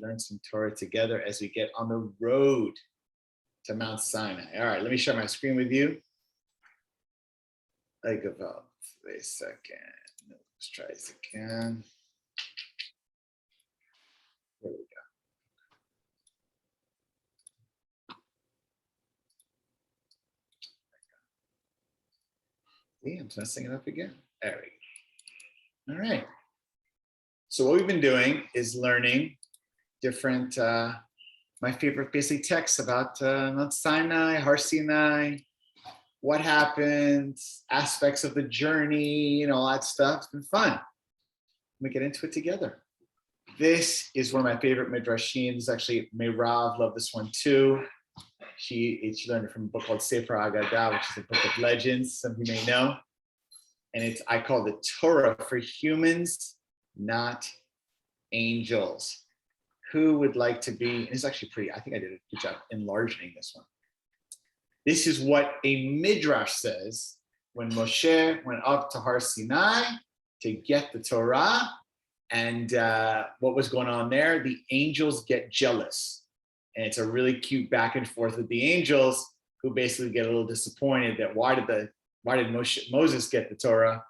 learn some Torah together as we get on the road to Mount Sinai. All right, let me share my screen with you. Like about a second. Let's try this again. There we go. See, I'm messing it up again. There we go. All right. So what we've been doing is learning different, my favorite basic texts about Mount Sinai, Har Sinai, what happened, aspects of the journey, all that stuff. It's been fun. We get into it together. This is one of my favorite midrashim. This is actually, Meirav loved this one too. She learned it from a book called Sefer Haggadah, which is a book of legends, some of you may know. And I call it Torah for humans, not angels. Who would like to be, and it's actually pretty, I think I did a good job enlarging this one. This is what a midrash says when Moshe went up to Har Sinai to get the Torah. And what was going on there? The angels get jealous. And it's a really cute back and forth with the angels, who basically get a little disappointed that why did Moses get the Torah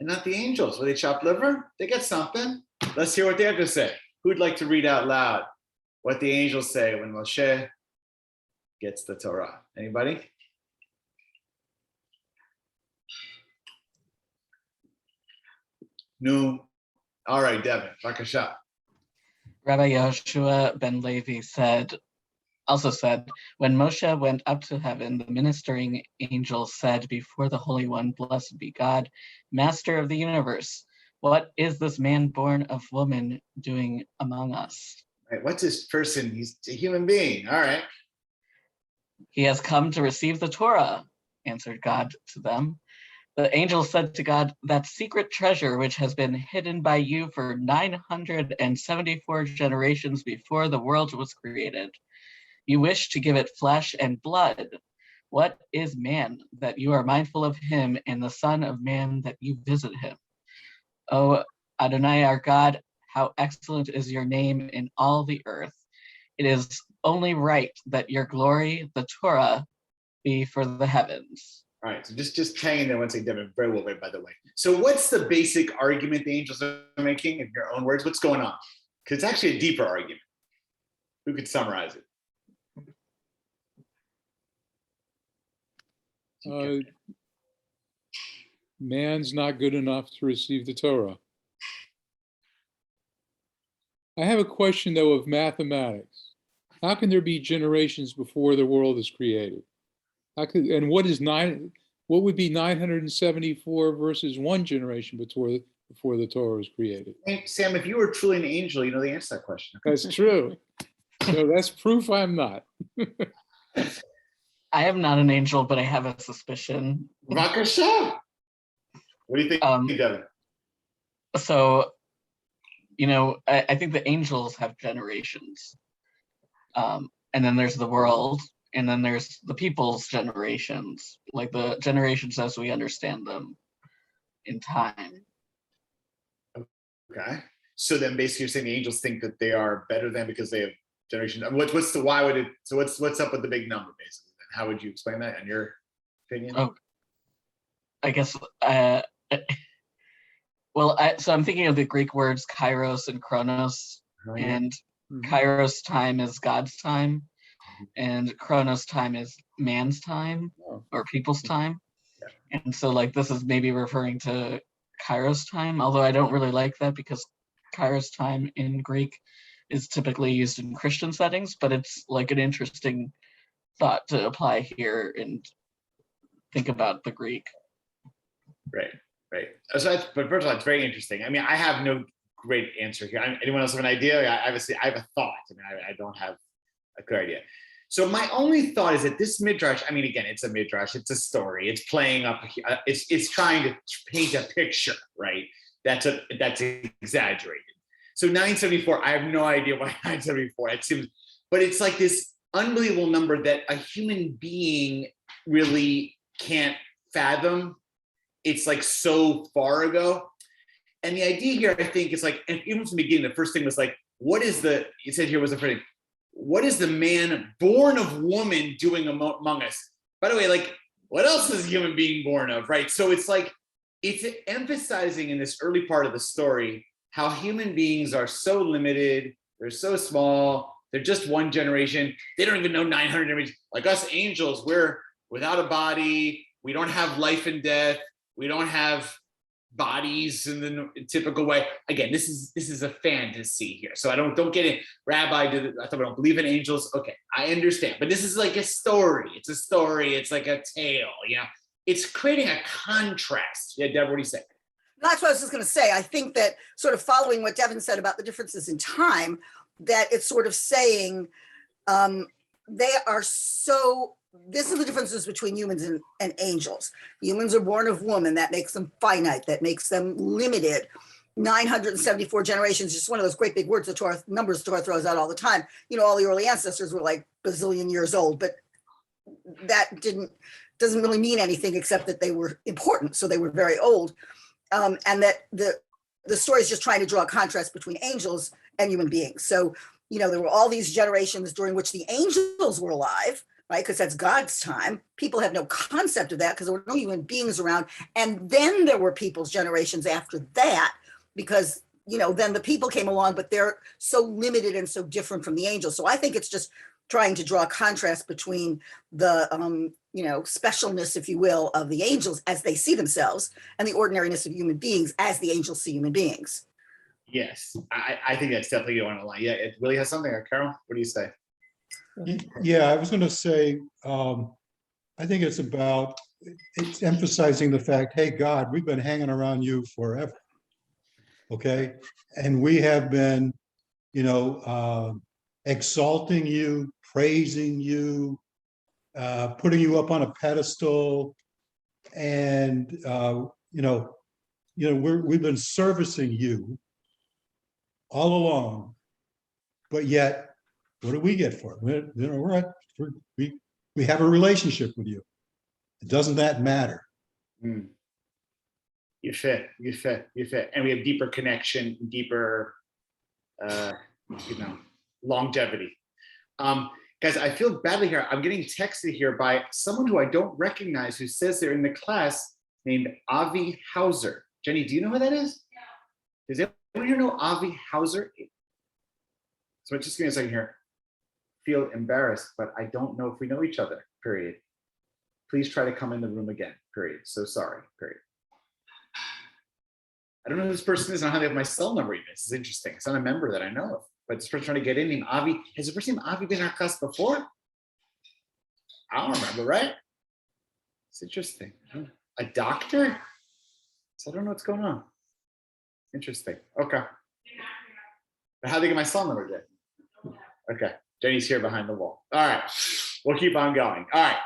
and not the angels? Well, they chop liver? They get something. Let's hear what they have to say. Who'd like to read out loud what the angels say when Moshe gets the Torah? Anybody? No. All right, Devin, Bakasha. Rabbi Yehoshua ben Levi also said, when Moshe went up to heaven, the ministering angel said before the Holy One, blessed be God, Master of the universe, what is this man born of woman doing among us? Right, what's this person? He's a human being. All right. He has come to receive the Torah, answered God to them. The angel said to God, that secret treasure which has been hidden by you for 974 generations before the world was created. You wish to give it flesh and blood. What is man that you are mindful of him, and the Son of Man that you visit him? O Adonai our God, how excellent is your name in all the earth. It is only right that your glory, the Torah, be for the heavens. All right, so just hang in there one second, Devin. Very well read, by the way. So what's the basic argument the angels are making, in your own words? What's going on? Because it's actually a deeper argument. Who could summarize it? Man's not good enough to receive the Torah. I have a question, though, of mathematics. How can there be generations before the world is created? What would be 974 versus one generation before the Torah was created? Hey, Sam, if you were truly an angel, you know the answer to that question. That's true. So that's proof I'm not. I am not an angel, but I have a suspicion. Bakasha. What do you think, Devin? So, I think the angels have generations. And then there's the world, and then there's the people's generations, like the generations as we understand them in time. Okay. So then basically you're saying the angels think that they are better than because they have generations. What's up with the big number, basically? How would you explain that in your opinion? Oh, I guess, so I'm thinking of the Greek words kairos and chronos, and kairos time is God's time, and chronos time is man's time, or people's time. Yeah. And so this is maybe referring to kairos time, although I don't really like that because kairos time in Greek is typically used in Christian settings, but it's an interesting thought to apply here and think about the Greek. Right. So but first of all, it's very interesting. I mean, I have no great answer here. Anyone else have an idea? I have a thought. I don't have a clear idea. So my only thought is that this midrash, again, it's a midrash, it's a story, it's playing up, it's trying to paint a picture, right? That's exaggerated. So 974, I have no idea why 974. It seems, but it's this unbelievable number that a human being really can't fathom. It's so far ago. And the idea here, I think, is even from the beginning, the first thing was what is it said here was the phrase, what is the man born of woman doing among us? By the way, like, what else is a human being born of, right? So it's like, it's emphasizing in this early part of the story how human beings are so limited, they're so small, they're just one generation. They don't even know 900 generations. Like us angels, we're without a body, we don't have life and death, we don't have bodies in the typical way. Again, this is a fantasy here. So I don't get it. Rabbi, I thought I don't believe in angels. Okay, I understand. But this is like a story. It's a story. It's like a tale. Yeah. It's creating a contrast. Yeah, Deb, what do you say? That's what I was just going to say. I think that sort of following what Devin said about the differences in time, that it's sort of saying they are so, this is the differences between humans and angels. Humans are born of woman. That makes them finite. That makes them limited. 974 generations, just one of those great big words, the Torah throws out all the time. You know, all the early ancestors were like bazillion years old, but that doesn't really mean anything except that they were important. So they were very old. And that the story is just trying to draw a contrast between angels and human beings. So, you know, there were all these generations during which the angels were alive, right? Because that's God's time. People have no concept of that because there were no human beings around. And then there were people's generations after that, because, you know, then the people came along, but they're so limited and so different from the angels. So I think it's just trying to draw a contrast between the, you know, specialness, if you will, of the angels as they see themselves and the ordinariness of human beings as the angels see human beings. Yes, I think that's definitely going on a line. Yeah, it really has something. Carol, what do you say? Yeah, I was going to say, I think it's emphasizing the fact, hey, God, we've been hanging around you forever. Okay. And we have been, you know, exalting you, praising you, putting you up on a pedestal. And, we've been servicing you all along, but yet, what do we get for it? You know, we have a relationship with you. Doesn't that matter? Mm. You fit. And we have deeper connection, deeper, longevity. Guys, I feel badly here. I'm getting texted here by someone who I don't recognize, who says they're in the class, named Avi Hauser. Jenny, do you know who that is? Yeah. Does anyone here know Avi Hauser? So just give me a second here. Feel embarrassed, but I don't know if we know each other, period. Please try to come in the room again, period. So sorry, period. I don't know who this person is. I don't know how they have my cell number even. This is interesting. It's not a member that I know of, but this person trying to get in named Avi. Has the person named Avi been in our class before? I don't remember, right? It's interesting. A doctor? So I don't know what's going on. Interesting. Okay. But how they get my cell number, Jay? Okay. Jenny's here behind the wall. All right. We'll keep on going. All right.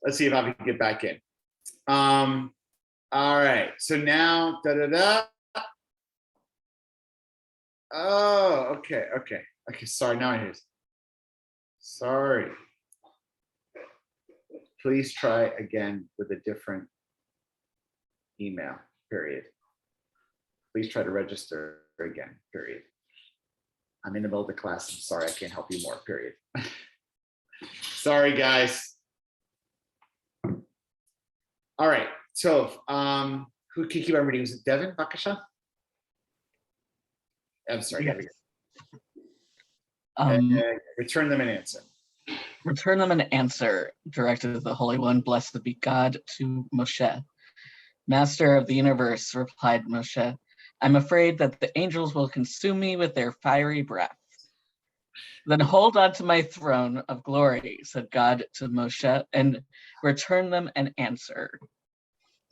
Let's see if I can get back in. All right. So now, Oh, okay. Sorry. Now I hear. Sorry. Please try again with a different email, period. Please try to register again, period. I'm in the middle of the class. I'm sorry, I can't help you more, period. Sorry, guys. All right, so who can keep on reading? Was it Devin Bakasha? I'm sorry, Yes. Return them an answer. Return them an answer, directed the Holy One, blessed be God, to Moshe. Master of the universe, replied Moshe, I'm afraid that the angels will consume me with their fiery breath. Then hold on to my throne of glory, said God to Moshe, and return them an answer.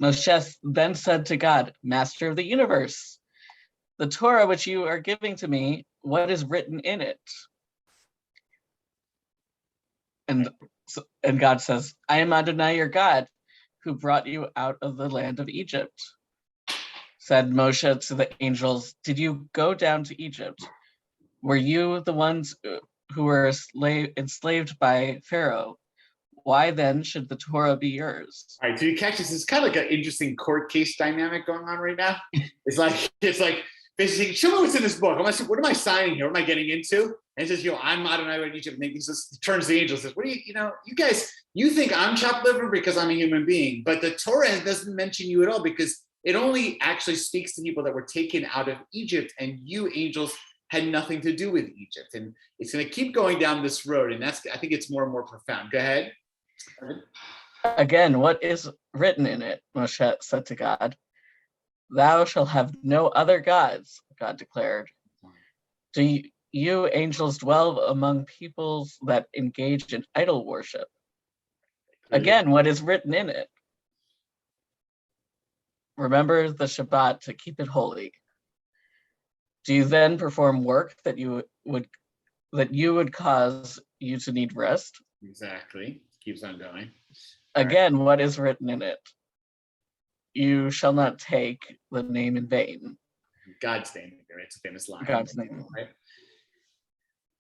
Moshe then said to God, Master of the universe, the Torah which you are giving to me, what is written in it? And God says, I am Adonai your God, who brought you out of the land of Egypt. Said Moshe to the angels, did you go down to Egypt? Were you the ones who were enslaved by Pharaoh? Why then should the Torah be yours? All right, so you catch this? It's kind of like an interesting court case dynamic going on right now. It's like basically, show me what's in this book. What am I signing here? What am I getting into? And he says, I'm Adonai in Egypt. And he turns to the angel and says, what do you guys, you think I'm chopped liver because I'm a human being, but the Torah doesn't mention you at all because it only actually speaks to people that were taken out of Egypt, and you angels had nothing to do with Egypt. And it's going to keep going down this road. And I think it's more and more profound. Go ahead. Again, what is written in it? Moshe said to God, "Thou shalt have no other gods," God declared. "Do you angels dwell among peoples that engage in idol worship?" Again, what is written in it? "Remember the Shabbat to keep it holy." Do you then perform work that you would cause you to need rest? Exactly. Keeps on going. Again, what is written in it? "You shall not take the name in vain." God's name. It's a famous line. God's name. Right?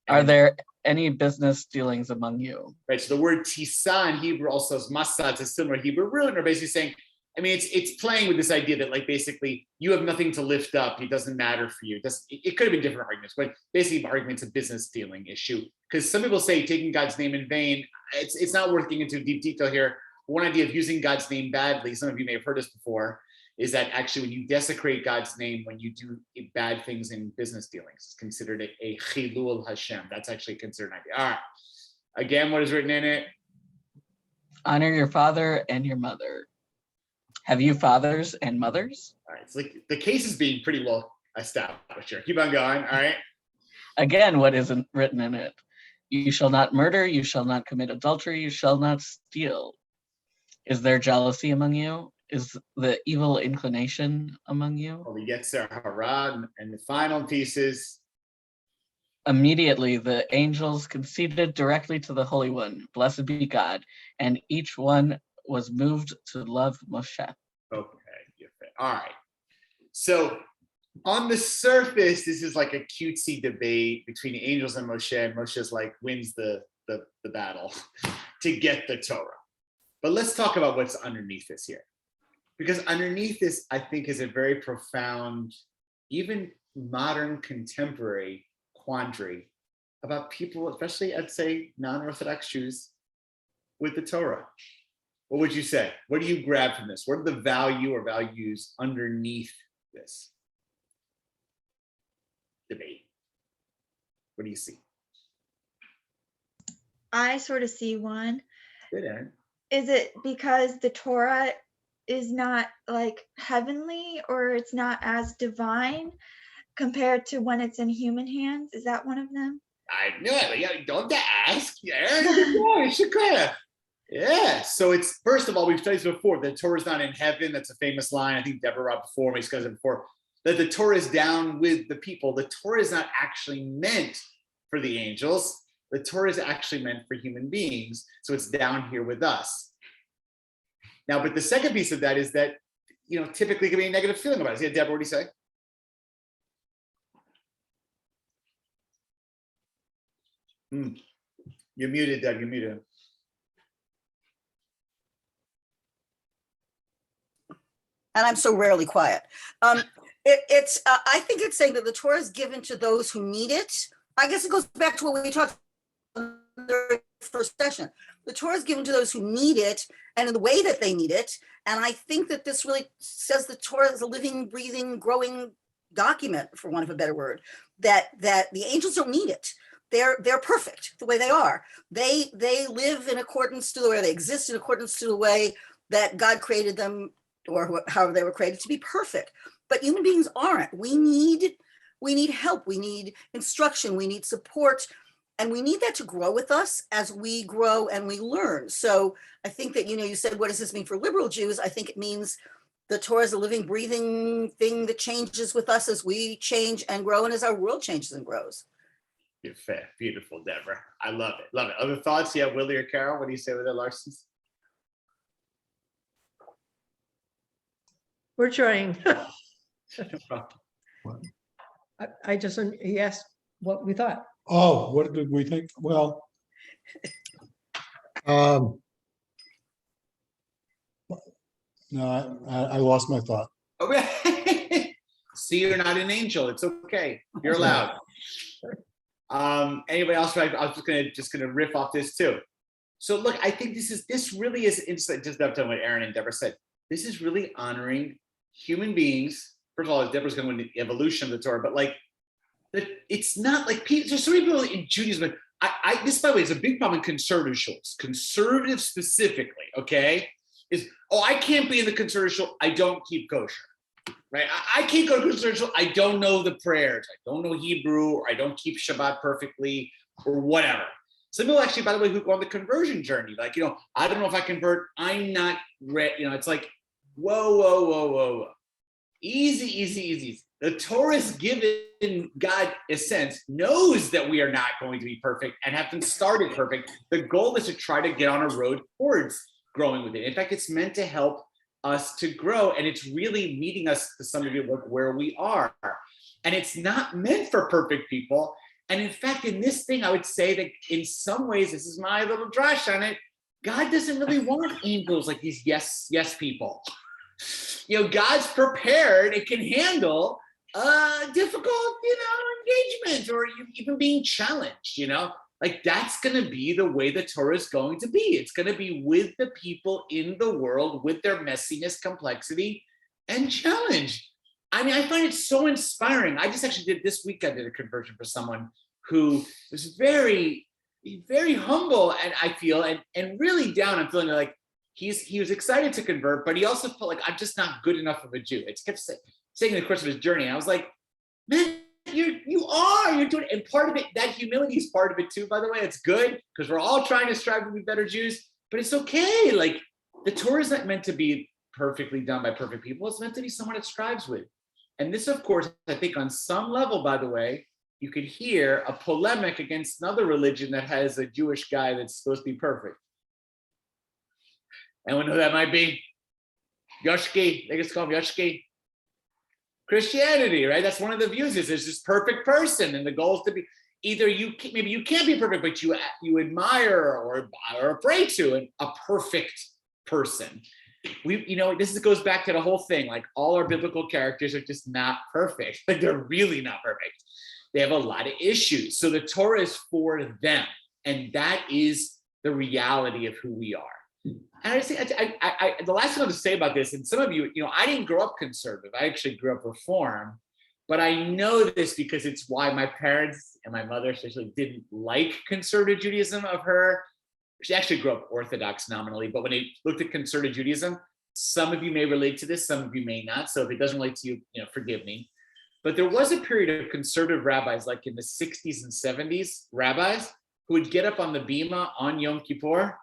Are there any business dealings among you? Right. So the word tisa in Hebrew also is masa. It's a similar Hebrew root, and they're basically saying, it's playing with this idea that basically you have nothing to lift up. It doesn't matter for you. It could have been different arguments, but basically the argument's a business dealing issue. Because some people say taking God's name in vain, it's not worth getting into deep detail here. One idea of using God's name badly, some of you may have heard this before, is that actually when you desecrate God's name, when you do bad things in business dealings, it's considered a chilul Hashem. That's actually considered an idea. All right. Again, what is written in it? Honor your father and your mother. Have you fathers and mothers? All right. It's the case is being pretty well established here. Keep on going. All right. Again, what isn't written in it? You shall not murder. You shall not commit adultery. You shall not steal. Is there jealousy among you? Is the evil inclination among you? Well, we get Sarah Harad, and the final piece is. Immediately the angels conceded directly to the Holy One, blessed be God, and each one was moved to love Moshe. Okay, all right. So on the surface, this is like a cutesy debate between the angels and Moshe, and Moshe's wins the battle to get the Torah. But let's talk about what's underneath this here. Because underneath this, I think, is a very profound, even modern contemporary quandary about people, especially I'd say non-Orthodox Jews, with the Torah. What would you say? What do you grab from this? What are the value or values underneath this debate? What do you see? I sort of see one. Good, Aaron. Is it because the Torah is not heavenly, or it's not as divine compared to when it's in human hands? Is that one of them? I knew it. Yeah, don't have to ask. Yeah, yeah. So it's, first of all, we've studied this before. The Torah is not in heaven. That's a famous line. I think Deborah brought before. We discussed it before. That the Torah is down with the people. The Torah is not actually meant for the angels. The Torah is actually meant for human beings. So it's down here with us. Now, but the second piece of that is that, typically can be a negative feeling about it. Yeah, Deborah, what do you say? You're muted, Deb. You're muted. And I'm so rarely quiet. I think it's saying that the Torah is given to those who need it. I guess it goes back to what we talked about in the first session. The Torah is given to those who need it and in the way that they need it. And I think that this really says the Torah is a living, breathing, growing document, for want of a better word, that the angels don't need it. They're perfect the way they are. They live in accordance to the way they exist, in accordance to the way that God created them, or however they were created, to be perfect. But human beings aren't. We need help. We need instruction. We need support. And we need that to grow with us as we grow and we learn. So I think that, you said, what does this mean for liberal Jews? I think it means the Torah is a living, breathing thing that changes with us as we change and grow, and as our world changes and grows. You're fair. Beautiful, Deborah. I love it. Love it. Other thoughts? Yeah, Willie or Carol? What do you say with that, Larsons? We're trying. What? I just, he asked what we thought. Oh, what did we think? Well, no, I lost my thought. Okay. See, you're not an angel. It's okay. You're allowed. Anybody else? I was just gonna riff off this too. So look, I think this really is instant. Just up to what Aaron and Deborah said. This is really honoring human beings. First of all, Deborah's going to the evolution of the Torah, but like, it's not like people. There's so many people in Judaism. This, by the way, is a big problem in conservative shuls. Conservatives specifically, okay, is I can't be in the conservative shul. I don't keep kosher. Right? I can't go to conservative shul. I don't know the prayers. I don't know Hebrew, or I don't keep Shabbat perfectly, or whatever. Some people actually, by the way, who go on the conversion journey, like, I don't know if I convert. I'm not ready. It's like, whoa. Easy. The Torah is given, God, in a sense, knows that we are not going to be perfect and have been started perfect. The goal is to try to get on a road towards growing with it. In fact, it's meant to help us to grow, and it's really meeting us to some degree where we are. And it's not meant for perfect people. And in fact, in this thing, I would say that in some ways, this is my little drush on it, God doesn't really want angels like these yes people. God's prepared, it can handle difficult, engagement, or even being challenged, like that's going to be the way the Torah is going to be. It's going to be with the people in the world, with their messiness, complexity, and challenge. I mean, I find it so inspiring. I just actually did this week, I did a conversion for someone who was very, very humble, and I feel, and really down. I'm feeling like he was excited to convert, but he also felt like, I'm just not good enough of a Jew. It kept saying in the course of his journey. And I was like, man, you're doing it. And part of it, that humility is part of it too, by the way. It's good because we're all trying to strive to be better Jews, but it's okay. Like, the Torah is not meant to be perfectly done by perfect people. It's meant to be someone it strives with. And this, of course, I think on some level, by the way, you could hear a polemic against another religion that has a Jewish guy that's supposed to be perfect. Anyone know who that might be? Yoshki, they just call him Yoshki. Christianity, right? That's one of the views, is there's this perfect person, and the goal is to be either maybe you can't be perfect, but you admire or pray to a perfect person. This goes back to the whole thing. Like, all our biblical characters are just not perfect. Like, they're really not perfect. They have a lot of issues. So the Torah is for them, and that is the reality of who we are. And I say, the last thing I have to say about this, and some of you, I didn't grow up conservative. I actually grew up Reform, but I know this because it's why my parents and my mother especially didn't like conservative Judaism of her. She actually grew up Orthodox nominally, but when they looked at conservative Judaism, some of you may relate to this, some of you may not. So if it doesn't relate to you, forgive me. But there was a period of conservative rabbis, like in the 60s and 70s, rabbis who would get up on the bima on Yom Kippur.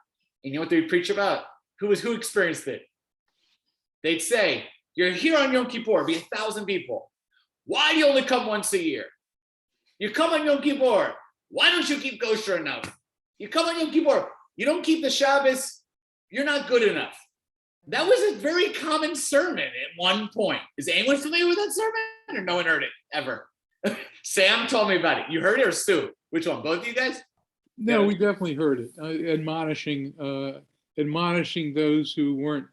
And you know what they would preach about? Who experienced it? They'd say, you're here on Yom Kippur, be 1,000 people. Why do you only come once a year? You come on Yom Kippur. Why don't you keep kosher enough? You come on Yom Kippur. You don't keep the Shabbos. You're not good enough. That was a very common sermon at one point. Is anyone familiar with that sermon? Or no one heard it ever? Sam told me about it. You heard it, or Stu? Which one? Both of you guys? No, we definitely heard it. Admonishing those who weren't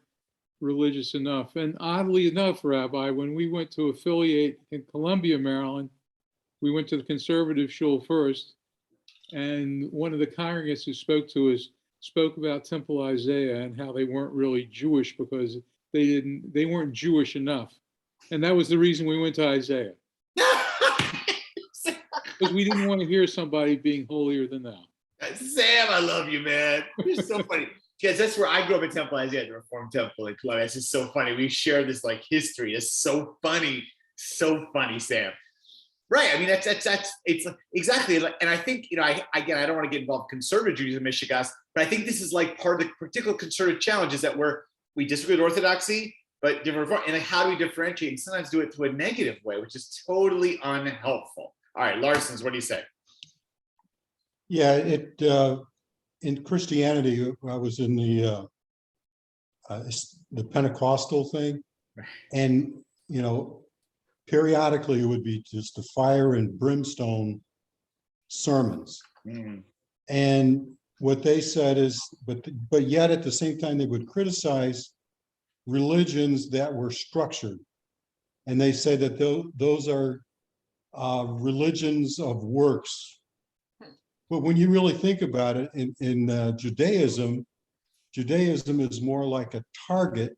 religious enough. And oddly enough, Rabbi, when we went to affiliate in Columbia, Maryland, we went to the Conservative Shul first, and one of the congregants who spoke to us spoke about Temple Isaiah and how they weren't really Jewish because they weren't Jewish enough. And that was the reason we went to Isaiah. Because we didn't want to hear somebody being holier than thou. Sam, I love you, man. You're so funny. Yes, that's where I grew up in Temple Isaiah, the Reformed Temple in Columbia. It's just so funny. We share this like history. It's so funny, Sam. Right. I mean, that's it's exactly. And I think, I don't want to get involved in conservative Judaism, Michigas, but I think this is like part of the particular conservative challenge is that we disagree with orthodoxy, but different. And like, how do we differentiate and sometimes do it to a negative way, which is totally unhelpful. All right, Larson's, what do you say? Yeah, in Christianity, I was in the Pentecostal thing, and periodically it would be just the fire and brimstone sermons. And what they said is, but yet at the same time they would criticize religions that were structured, and they say that those are religions of works. But when you really think about it, in Judaism is more like a target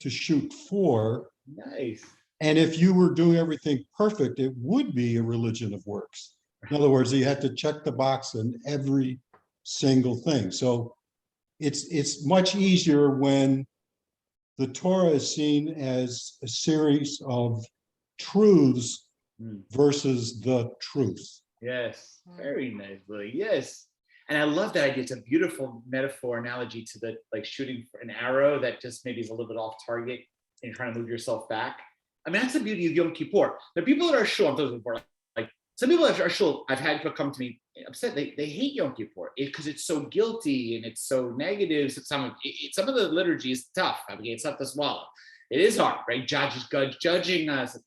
to shoot for. Nice. And if you were doing everything perfect, it would be a religion of works. In other words, you had to check the box in every single thing. So it's much easier when the Torah is seen as a series of truths versus the truth. Yes, very nice, Willie. Yes. And I love that idea. It's a beautiful metaphor analogy to the like shooting for an arrow that just maybe is a little bit off target and you're trying to move yourself back. I mean, that's the beauty of Yom Kippur. The people that are shul, I'm talking before, like some people that are shul, I've had people come to me upset. They hate Yom Kippur because it's so guilty and it's so negative. So some of the liturgy is tough. I mean, it's tough to swallow. It is hard, right? Judging us.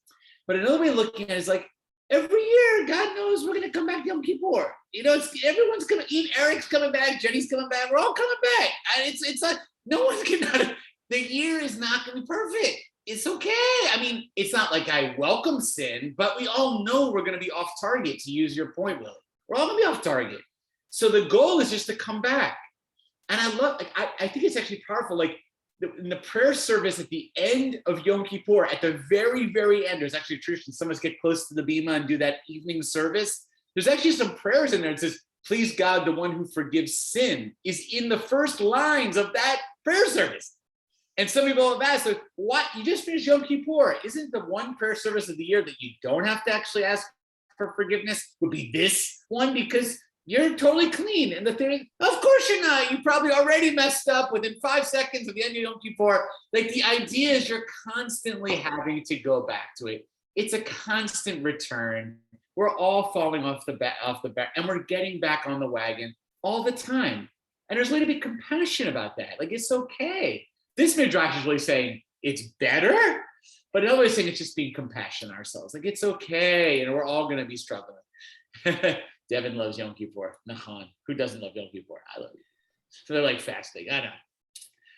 But another way of looking at it is like, every year, God knows we're going to come back to Yom Kippur. You know, everyone's going to eat. Eric's coming back. Jenny's coming back. We're all coming back. And it's like, no one's going to, the year is not going to be perfect. It's okay. I mean, it's not like I welcome sin, but we all know we're going to be off target, to use your point, Willie. We're all going to be off target. So the goal is just to come back. And I love, like, I think it's actually powerful. Like, in the prayer service at the end of Yom Kippur, at the very, very end, there's actually a tradition. Some of us get close to the bima and do that evening service. There's actually some prayers in there. It says, please God, the one who forgives sin, is in the first lines of that prayer service. And some people have asked, like, what? You just finished Yom Kippur. Isn't the one prayer service of the year that you don't have to actually ask for forgiveness would be this one? Because you're totally clean. And the thing, of course you're not. You probably already messed up within 5 seconds of the end of Yom Kippur. Like, the idea is you're constantly having to go back to it. It's a constant return. We're all falling off the back, and we're getting back on the wagon all the time. And there's a way to be compassionate about that. Like, it's okay. This midrash is really saying it's better, but another way of saying it's just being compassionate on ourselves. Like, it's okay, and we're all going to be struggling. Devin loves Yom Kippur. Nahan. Who doesn't love Yom Kippur? I love it. So they're like fasting. I know.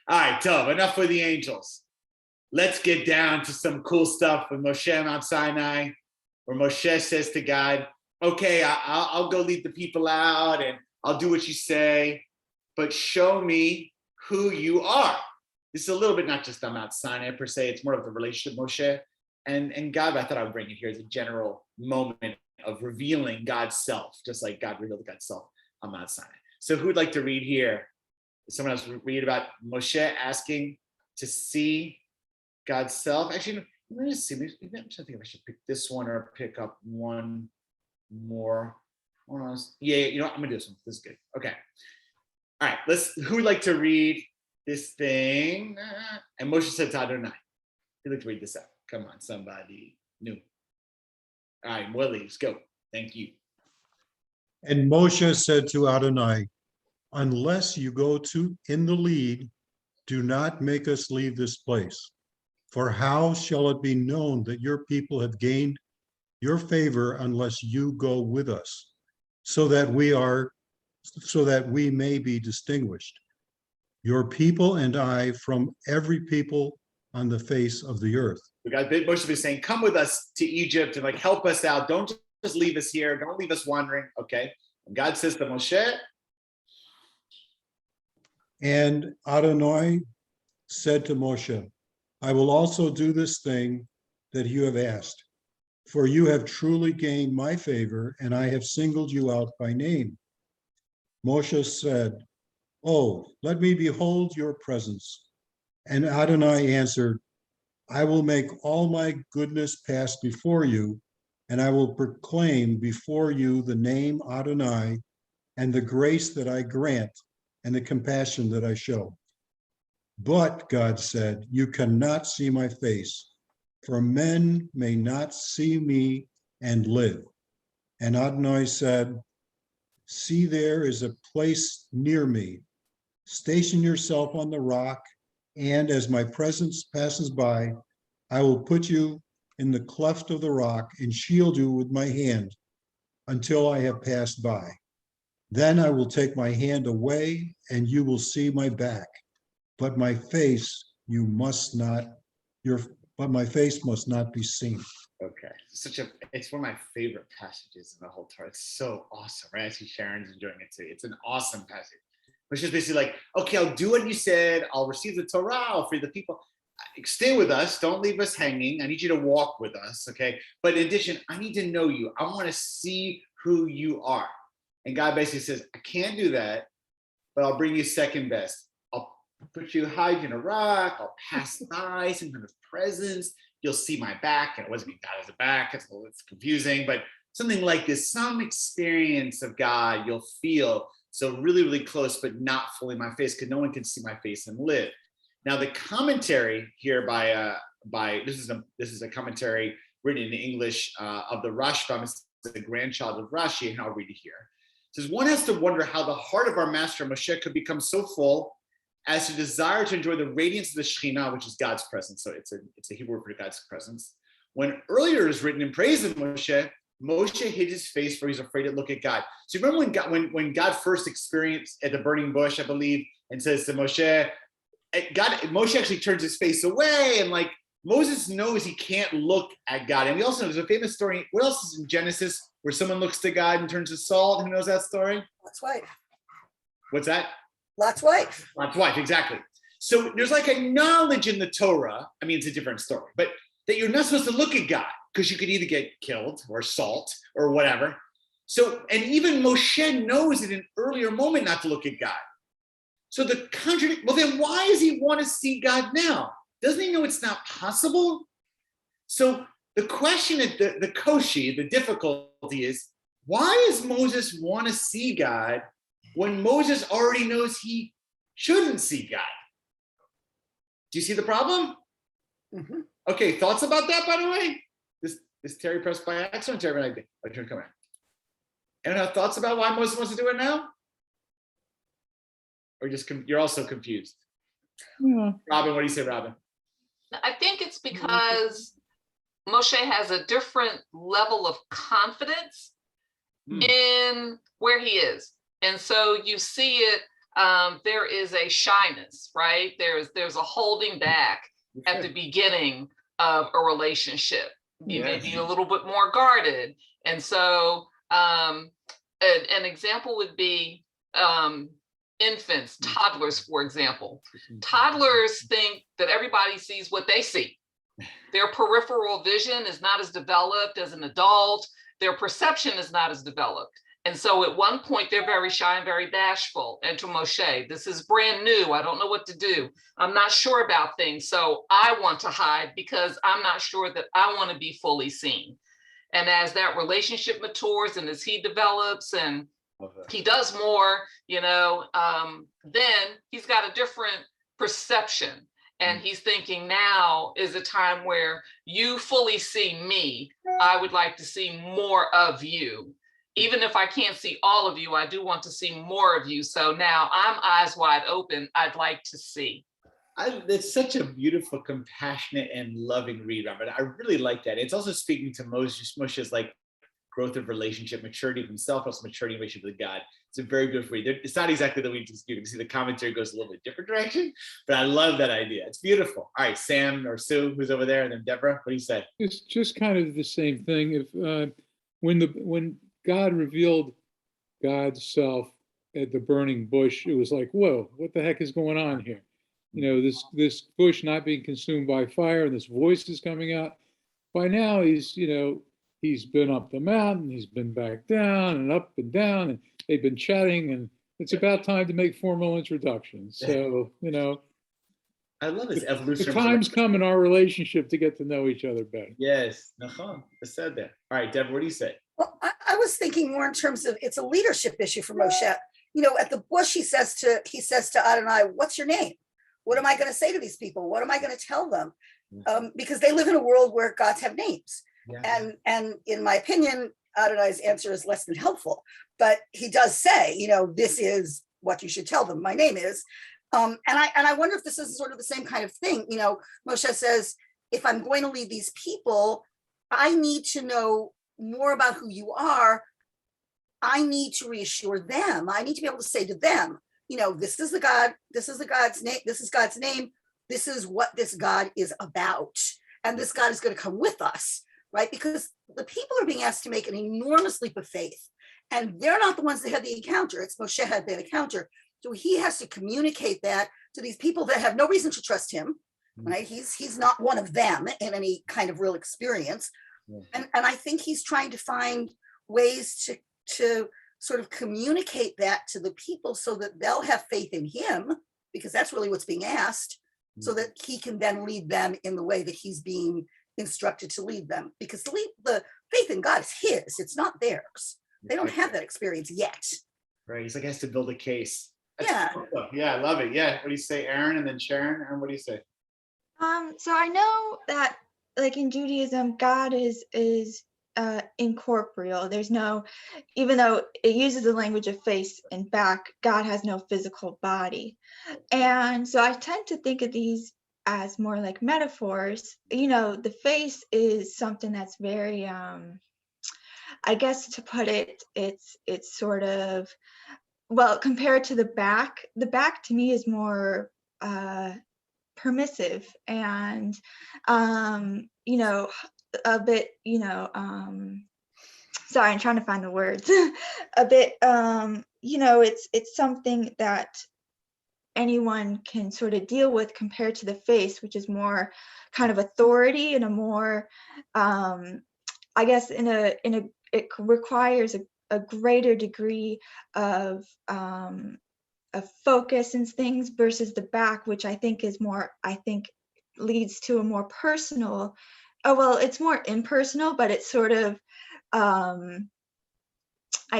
All right, Tov, enough with the angels. Let's get down to some cool stuff with Moshe Mount Sinai, where Moshe says to God, okay, I'll go lead the people out and I'll do what you say, but show me who you are. This is a little bit not just on Mount Sinai per se, it's more of the relationship Moshe and God. But I thought I would bring it here as a general moment of revealing God's self, just like God revealed God's self on Mount Sinai. So who would like to read here? Someone else read about Moshe asking to see God's self. Actually, let me just see. I'm trying to think if I should pick this one or pick up one more. Yeah, you know what? I'm gonna do this one. This is good. Okay. All right. Who would like to read this thing? And Moshe said to Adonai. Who'd like to read this out? Come on, somebody new. All right, Willie, let's go. Thank you. And Moshe said to Adonai, unless you go in the lead, do not make us leave this place. For how shall it be known that your people have gained your favor unless you go with us, so that we may be distinguished, your people and I, from every people on the face of the earth. We got Moshe be saying, come with us to Egypt and like help us out. Don't just leave us here. Don't leave us wandering. Okay. And God says to Moshe. And Adonai said to Moshe, I will also do this thing that you have asked, for you have truly gained my favor, and I have singled you out by name. Moshe said, oh, let me behold your presence. And Adonai answered, I will make all my goodness pass before you, and I will proclaim before you the name Adonai and the grace that I grant and the compassion that I show. But, God said, you cannot see my face, for men may not see me and live. And Adonai said, see, there is a place near me. Station yourself on the rock, and as my presence passes by, I will put you in the cleft of the rock and shield you with my hand until I have passed by. Then I will take my hand away, and you will see my back, but my face you must not, but my face must not be seen. Okay, it's one of my favorite passages in the whole Torah. It's so awesome, right? I see Sharon's enjoying it too. It's an awesome passage. It's just basically like, okay, I'll do what you said. I'll receive the Torah. I'll free the people. Stay with us. Don't leave us hanging. I need you to walk with us, okay? But in addition, I need to know you. I want to see who you are. And God basically says, I can't do that, but I'll bring you second best. I'll hide you in a rock. I'll pass by some kind of presence. You'll see my back, and it wasn't God as a back. It's confusing, but something like this, some experience of God you'll feel. So really, really close, but not fully my face, because no one can see my face and live. Now the commentary here by this is a commentary written in English of the Rashbam. It's the grandchild of Rashi, and I'll read it here. It says, one has to wonder how the heart of our master Moshe could become so full as to desire to enjoy the radiance of the Shekhinah, which is God's presence. So it's a Hebrew word for God's presence. When earlier is written in praise of Moshe, Moshe hid his face for he's afraid to look at God. So you remember when God first experienced at the burning bush, I believe, and says to Moshe, Moshe actually turns his face away, and like Moses knows he can't look at God. And we also know there's a famous story. What else is in Genesis where someone looks to God and turns to salt? Who knows that story? Lot's wife. What's that? Lot's wife. Lot's wife, exactly. So there's like a knowledge in the Torah. I mean, it's a different story, but that you're not supposed to look at God because you could either get killed or salt or whatever. So, and even Moshe knows in an earlier moment not to look at God. So the contradiction, well, then why does he want to see God now? Doesn't he know it's not possible? So the question, the koshi, the difficulty is, why does Moses want to see God when Moses already knows he shouldn't see God? Do you see the problem? Mm-hmm. Okay, thoughts about that, by the way? This Terry pressed by accident, Terry, I turn come in. Anyone have thoughts about why Moses wants to do it now? Or just you're also confused? Yeah. Robin, what do you say, Robin? I think it's because Moshe has a different level of confidence in where he is. And so you see it, there is a shyness, right? There's a holding back at the beginning of a relationship. You may be a little bit more guarded. And so an example would be infants, toddlers, for example. Toddlers think that everybody sees what they see. Their peripheral vision is not as developed as an adult. Their perception is not as developed. And so at one point, they're very shy and very bashful. And to Moshe, this is brand new. I don't know what to do. I'm not sure about things. So I want to hide because I'm not sure that I want to be fully seen. And as that relationship matures and as he develops and he does more, then he's got a different perception. And he's thinking now is a time where you fully see me. I would like to see more of you. Even if I can't see all of you, I do want to see more of you. So now I'm eyes wide open. I'd like to see. It's such a beautiful, compassionate, and loving read, Robert. I really like that. It's also speaking to Moshe's like growth of relationship, maturity of himself, also maturity in relationship with God. It's a very beautiful read. It's not exactly the way you can see the commentary goes a little bit different direction, but I love that idea. It's beautiful. All right, Sam or Sue, who's over there, and then Deborah, what do you say? It's just kind of the same thing. If when God revealed God's self at the burning bush, it was like, whoa, what the heck is going on here? This bush not being consumed by fire, and this voice is coming out. By now, he's been up the mountain, he's been back down and up and down, and they've been chatting, and it's about time to make formal introductions. So, I love this evolution. The time's come in our relationship to get to know each other better. Yes, it's said there. All right, Deborah, what do you say? Well, I was thinking more in terms of it's a leadership issue for Moshe. At the bush, he says to Adonai, "What's your name? What am I going to say to these people? What am I going to tell them?" Because they live in a world where gods have names. Yeah. And in my opinion, Adonai's answer is less than helpful. But he does say, this is what you should tell them. My name is. And I wonder if this is sort of the same kind of thing. Moshe says, if I'm going to lead these people, I need to know more about who you are. I need to reassure them. I need to be able to say to them, this is the God, this is the God's name, this is God's name, this is what this God is about. and this God is going to come with us, right? Because the people are being asked to make an enormous leap of faith, and they're not the ones that had the encounter. It's Moshe had that encounter. So he has to communicate that to these people that have no reason to trust him, right? He's not one of them in any kind of real experience. And I think he's trying to find ways to sort of communicate that to the people so that they'll have faith in him, because that's really what's being asked, so that he can then lead them in the way that he's being instructed to lead them. Because the faith in God is his, it's not theirs. They don't have that experience yet. Right. He's like, has to build a case. Yeah. Cool. Yeah, I love it. Yeah. What do you say, Aaron? And then Sharon? Aaron, what do you say? So I know that like in Judaism, God is incorporeal. There's no, even though it uses the language of face and back, God has no physical body. And so I tend to think of these as more like metaphors. You know, the face is something that's very, I guess to put it, it's sort of, well, compared to the back to me is more permissive and, you know, a bit, you know, sorry, I'm trying to find the words, a bit, you know, it's something that anyone can sort of deal with compared to the face, which is more kind of authority and a more, I guess it requires a greater degree of focus and things versus the back, which I think leads to a more personal, it's more impersonal, but it's sort of, I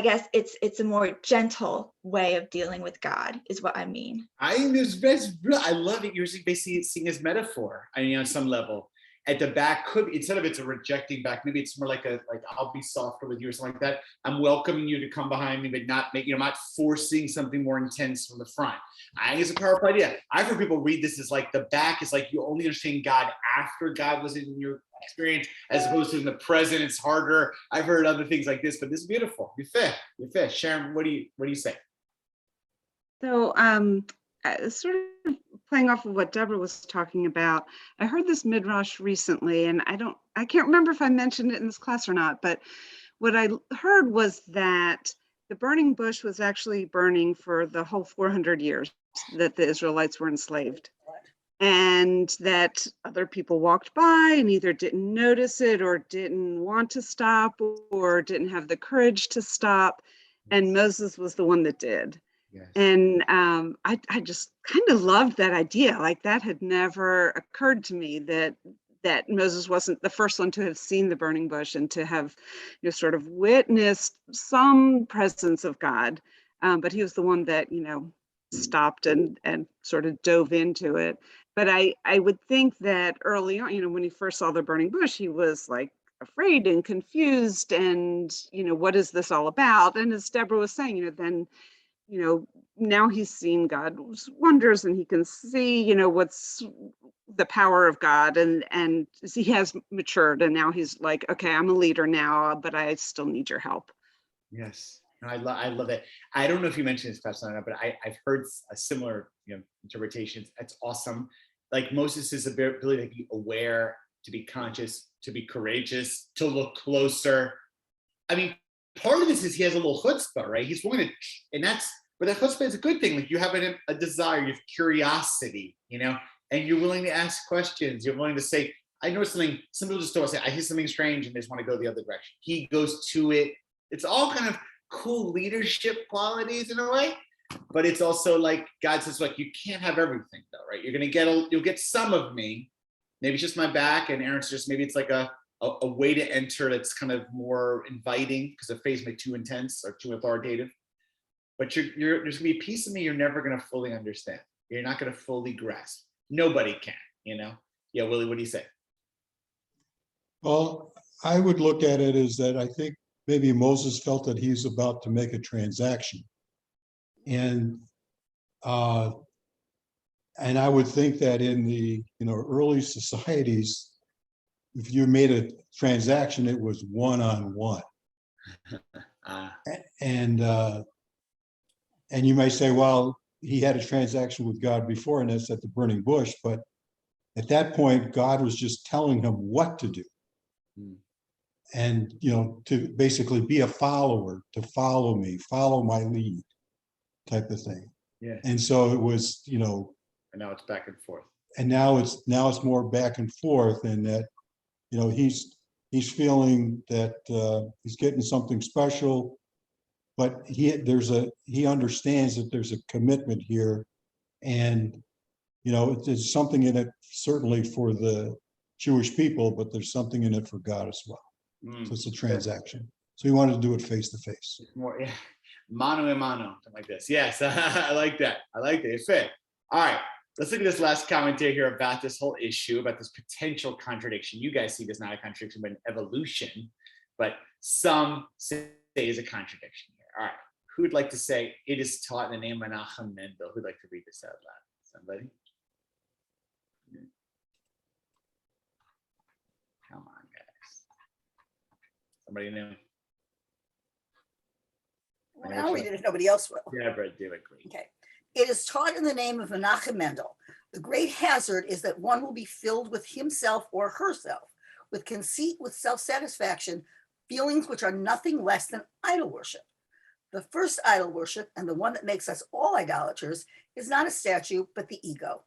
guess it's a more gentle way of dealing with God is what I mean. I love it. You're basically seeing as metaphor. I mean, on some level, at the back could, instead of it's a rejecting back, maybe it's more like I'll be softer with you or something like that. I'm welcoming you to come behind me, but not forcing something more intense from the front. I think it's a powerful idea. I've heard people read this as like the back is like you only understand God after God was in your experience, as opposed to in the present. It's harder. I've heard other things like this, but this is beautiful. You're fair. Sharon, what do you say? So, sort of playing off of what Deborah was talking about, I heard this midrash recently, and I can't remember if I mentioned it in this class or not, but what I heard was that the burning bush was actually burning for the whole 400 years that the Israelites were enslaved. And that other people walked by and either didn't notice it or didn't want to stop or didn't have the courage to stop. And Moses was the one that did. Yes. And I just kind of loved that idea. Like that had never occurred to me that Moses wasn't the first one to have seen the burning bush and to have, sort of witnessed some presence of God. But he was the one that, stopped and sort of dove into it. But I would think that early on, when he first saw the burning bush, he was like afraid and confused and, what is this all about? And as Deborah was saying, then, now he's seen God's wonders and he can see, what's the power of God and he has matured and now he's like, okay, I'm a leader now, but I still need your help. Yes. I love that. I don't know if you mentioned this, Pastor Anna, but I've heard a similar, interpretations. That's awesome. Like Moses' ability to be aware, to be conscious, to be courageous, to look closer. I mean, part of this is he has a little chutzpah, right? He's willing to, but that chutzpah is a good thing. Like you have a desire, you have curiosity, and you're willing to ask questions. You're willing to say, I know something. Some people just don't say, I hear something strange, and they just want to go the other direction. He goes to it. It's all kind of cool leadership qualities in a way, but it's also like God says, like you can't have everything though, right? You'll get some of me. Maybe it's just my back, and Aaron's just maybe it's like a way to enter that's kind of more inviting because the face may be too intense or too authoritative. But there's gonna be a piece of me you're never gonna fully understand. You're not gonna fully grasp. Nobody can, Yeah, Willie, what do you say? Well, I would look at it as that I think maybe Moses felt that he's about to make a transaction. And I would think that in the early societies, if you made a transaction, it was one-on-one. And you may say, well, he had a transaction with God before, and that's at the burning bush. But At that point, God was just telling him what to do. And, to basically be a follower, to follow me, follow my lead type of thing. Yeah. And so it was, And now it's back and forth. and now it's more back and forth, and that, he's feeling that he's getting something special, but he understands that there's a commitment here, and there's something in it certainly for the Jewish people, but there's something in it for God as well. So it's a transaction. So he wanted to do it face to face. More, yeah. Mano a mano, something like this. Yes, I like that. I like that. It fit. All right. Let's look at this last commentary here about this whole issue, about this potential contradiction. You guys see this not a contradiction, but an evolution. But some say is a contradiction here. All right. Who would like to say it is taught in the name of Menachem Mendel? Who'd like to read this out loud? Somebody? Come on, guys. Somebody new? Well, I'll read it if nobody else will. Deborah, do it, please. Okay. It is taught in the name of Menachem Mendel. The great hazard is that one will be filled with himself or herself, with conceit, with self-satisfaction, feelings which are nothing less than idol worship. The first idol worship, and the one that makes us all idolaters, is not a statue, but the ego.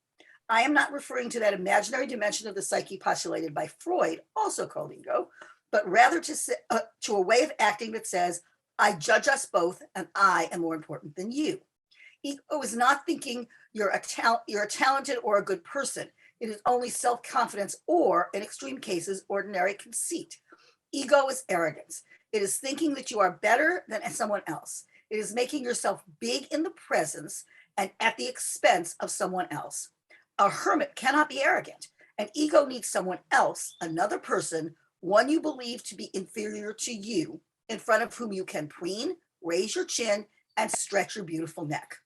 I am not referring to that imaginary dimension of the psyche postulated by Freud, also called ego, but rather to a way of acting that says, I judge us both, and I am more important than you. Ego is not thinking you're a talented or a good person. It is only self-confidence or, in extreme cases, ordinary conceit. Ego is arrogance. It is thinking that you are better than someone else. It is making yourself big in the presence and at the expense of someone else. A hermit cannot be arrogant. An ego needs someone else, another person, one you believe to be inferior to you, in front of whom you can preen, raise your chin, and stretch your beautiful neck.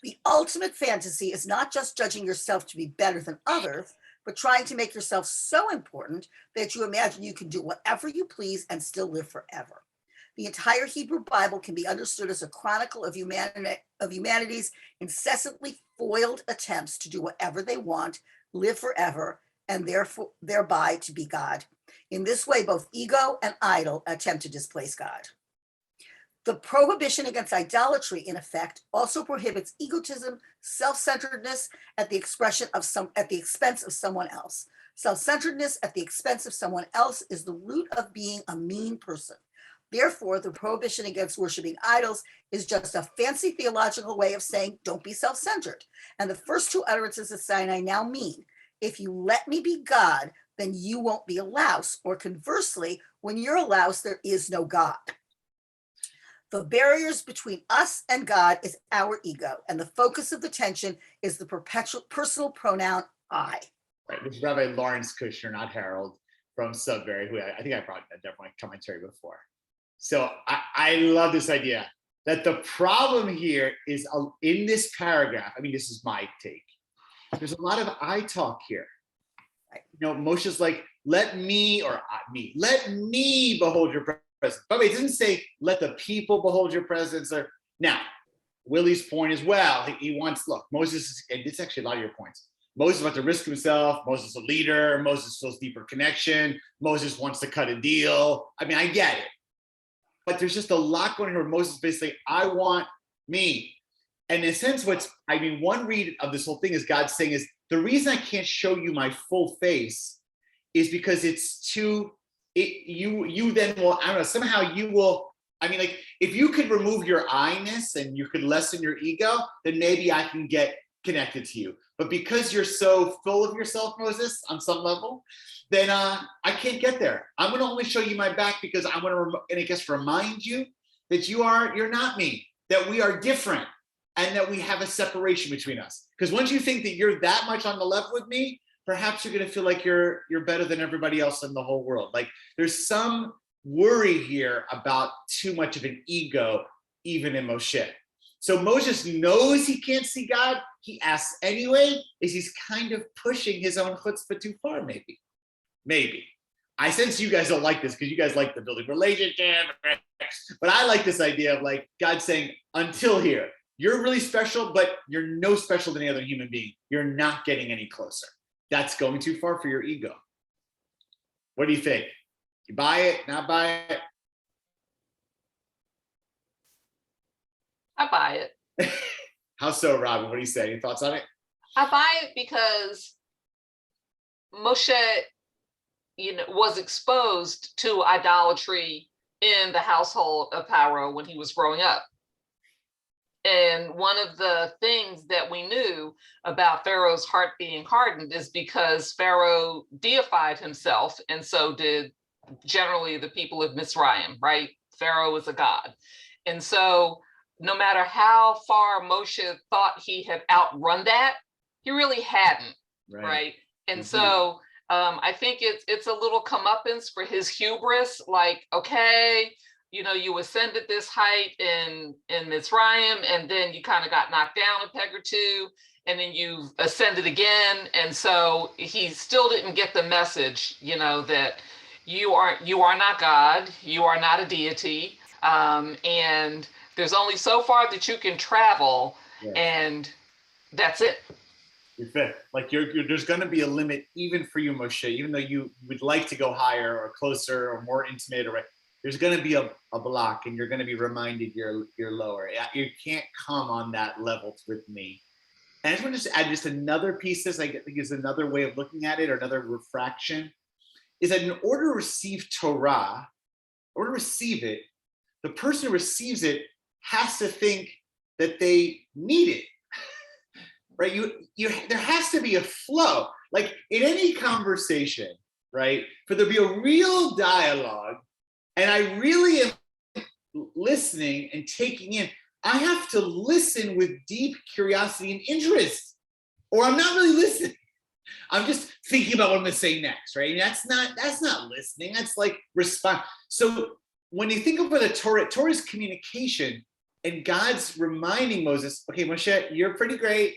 The ultimate fantasy is not just judging yourself to be better than others, but trying to make yourself so important that you imagine you can do whatever you please and still live forever. The entire Hebrew Bible can be understood as a chronicle of humanity's incessantly foiled attempts to do whatever they want, live forever, and thereby to be God. In this way, both ego and idol attempt to displace God. The prohibition against idolatry, in effect, also prohibits egotism, self-centeredness at the expense of someone else. Self-centeredness at the expense of someone else is the root of being a mean person. Therefore, the prohibition against worshiping idols is just a fancy theological way of saying, don't be self-centered. And the first two utterances of Sinai now mean, if you let me be God, then you won't be a louse, or conversely, when you're a louse, there is no God. The barriers between us and God is our ego, and the focus of the tension is the perpetual personal pronoun I. Right, this is Rabbi Lawrence Kushner, not Harold, from Sudbury, who I think I brought a different commentary before. So I love this idea that the problem here is in this paragraph. I mean, this is my take. There's a lot of I talk here. Moshe's like, let me behold your presence. By the way, it doesn't say let the people behold your presence. Now, Willie's point as well. He wants, look, Moses, and it's actually a lot of your points. Moses wants to risk himself. Moses is a leader. Moses feels deeper connection. Moses wants to cut a deal. I mean, I get it. But there's just a lot going on where Moses basically, I want me. And in a sense, one read of this whole thing is God saying is, the reason I can't show you my full face is because it's too, you then will, I don't know, somehow you will, I mean, like, if you could remove your I-ness and you could lessen your ego, then maybe I can get connected to you. But because you're so full of yourself, Moses, on some level, then I can't get there. I'm going to only show you my back because I want to, and I guess, remind you that you're not me, that we are different, and that we have a separation between us. Because once you think that you're that much on the level with me, perhaps you're going to feel like you're better than everybody else in the whole world. Like, there's some worry here about too much of an ego, even in Moshe. So Moses knows he can't see God. He asks anyway, is he's kind of pushing his own chutzpah too far, maybe. Maybe. I sense you guys don't like this because you guys like the building relationship. But I like this idea of like God saying, until here, you're really special, but you're no special than any other human being. You're not getting any closer. that's going too far for your ego. What do you think? You buy it, not buy it? I buy it. How so, Robin? What do you say? Any thoughts on it? I buy it because Moshe, was exposed to idolatry in the household of Pharaoh when he was growing up. And one of the things that we knew about Pharaoh's heart being hardened is because Pharaoh deified himself, and so did generally the people of Mizraim, right? Pharaoh is a god. And so no matter how far Moshe thought he had outrun that, he really hadn't, right? And so I think it's a little comeuppance for his hubris, like, okay, you ascended this height in Mizraim, and then you kind of got knocked down a peg or two, and then you ascended again. And so he still didn't get the message, that you are not God, you are not a deity, and there's only so far that you can travel, and that's it. You're fit. Like there's going to be a limit even for you, Moshe, even though you would like to go higher or closer or more intimate, or there's going to be a block, and you're going to be reminded you're lower. You can't come on that level with me. And I just want to add just another piece. This I think is another way of looking at it, or another refraction, is that in order to receive Torah, in order to receive it, the person who receives it has to think that they need it. Right? There has to be a flow. Like in any conversation, right? For there to be a real dialogue, and I really am listening and taking in, I have to listen with deep curiosity and interest, or I'm not really listening. I'm just thinking about what I'm going to say next, right? And that's not listening. That's like respond. So when you think about the Torah's communication, and God's reminding Moses, okay, Moshe, you're pretty great.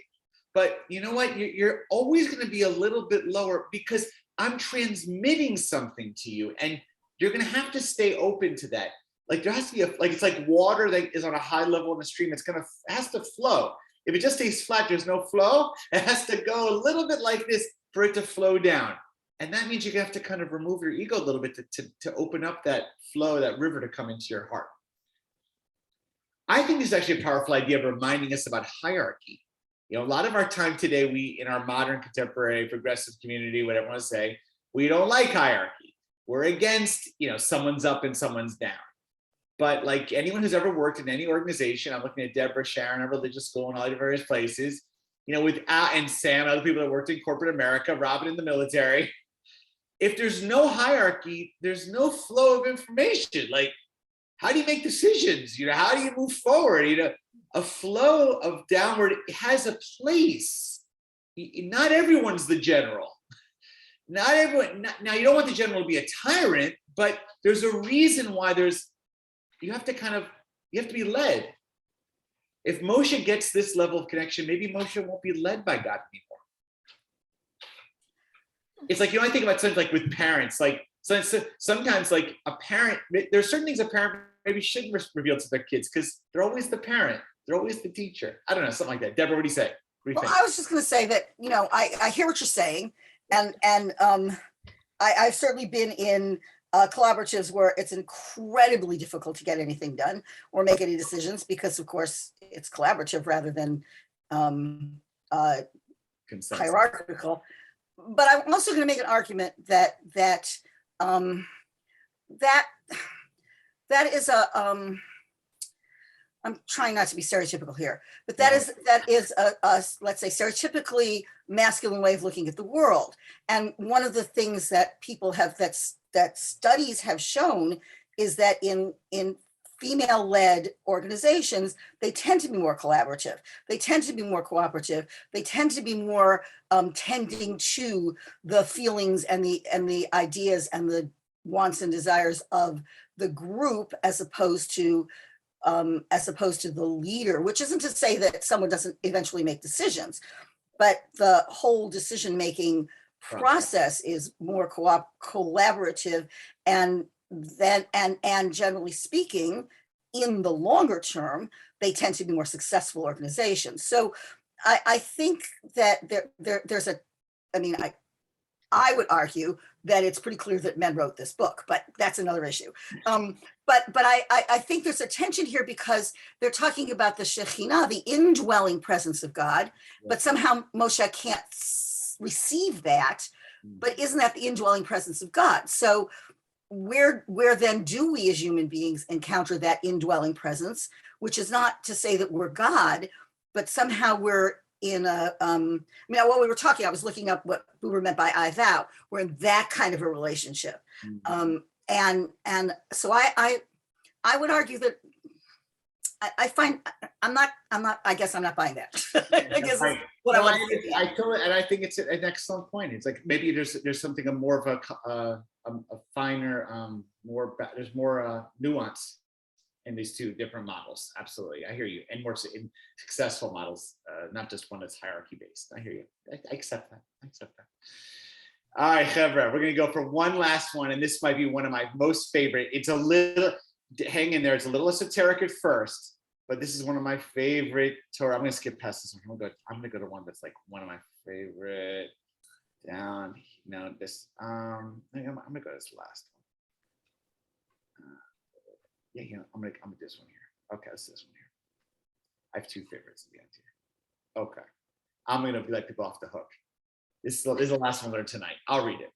But you know what? You're always going to be a little bit lower because I'm transmitting something to you, and you're going to have to stay open to that. Like there has to be it's like water that is on a high level in a stream. It has to flow. If it just stays flat, there's no flow. It has to go a little bit like this for it to flow down. And that means you have to kind of remove your ego a little bit to open up that flow, that river to come into your heart. I think this is actually a powerful idea of reminding us about hierarchy. A lot of our time today, we, in our modern, contemporary, progressive community, whatever you want to say, we don't like hierarchy. We're against, someone's up and someone's down. But like anyone who's ever worked in any organization, I'm looking at Deborah, Sharon, our religious school, and all the various places, and Sam, other people that worked in corporate America, Robin in the military. If there's no hierarchy, there's no flow of information. Like, how do you make decisions? How do you move forward? A flow of downward has a place. Not everyone's the general. Not everyone. Now, you don't want the general to be a tyrant, but there's a reason why you have to be led. If Moshe gets this level of connection, maybe Moshe won't be led by God anymore. It's like, I think about something like with parents, like sometimes like a parent, there's certain things a parent maybe shouldn't reveal to their kids because they're always the parent. They're always the teacher. I don't know, something like that. Deborah, what do you say? I was just going to say that, I hear what you're saying. And I've certainly been in collaboratives where it's incredibly difficult to get anything done or make any decisions because, of course, it's collaborative rather than hierarchical. But I'm also going to make an argument that is a I'm trying not to be stereotypical here, but that is a let's say stereotypically masculine way of looking at the world. And one of the things that people have that studies have shown is that in female-led organizations, they tend to be more collaborative. They tend to be more cooperative. They tend to be more tending to the feelings and the ideas and the wants and desires of the group as opposed to the leader, which isn't to say that someone doesn't eventually make decisions, but the whole decision-making process is more collaborative, and generally speaking, in the longer term, they tend to be more successful organizations. So I think that there's a I mean, I would argue that it's pretty clear that men wrote this book, but that's another issue. But I think there's a tension here because they're talking about the Shekhinah, the indwelling presence of God, but somehow Moshe can't receive that. But isn't that the indwelling presence of God? So where then do we as human beings encounter that indwelling presence, which is not to say that we're God, but somehow we're in a, while we were talking, I was looking up what we were meant by I thou. We're in that kind of a relationship. And so I would argue that I find, I guess I'm not buying that. I guess that's what I want to say. I totally, and I think it's an excellent point. It's like, maybe there's something more of a finer, there's more nuance in these two different models. Absolutely, I hear you. And more in successful models, not just one that's hierarchy based. I hear you. I accept that. All right, Chevra, we're gonna go for one last one, and this might be one of my most favorite. It's a little, hang in there. It's a little esoteric at first, but this is one of my favorite Torah. I'm gonna skip past this one. I'm gonna go to one that's like one of my favorite. Down, no, this. I'm gonna go to this last one. I'm gonna do this one here. Okay, it's this one here. I have two favorites at the end here. Okay, I'm gonna let people off the hook. This is the last one I learned tonight. I'll read it.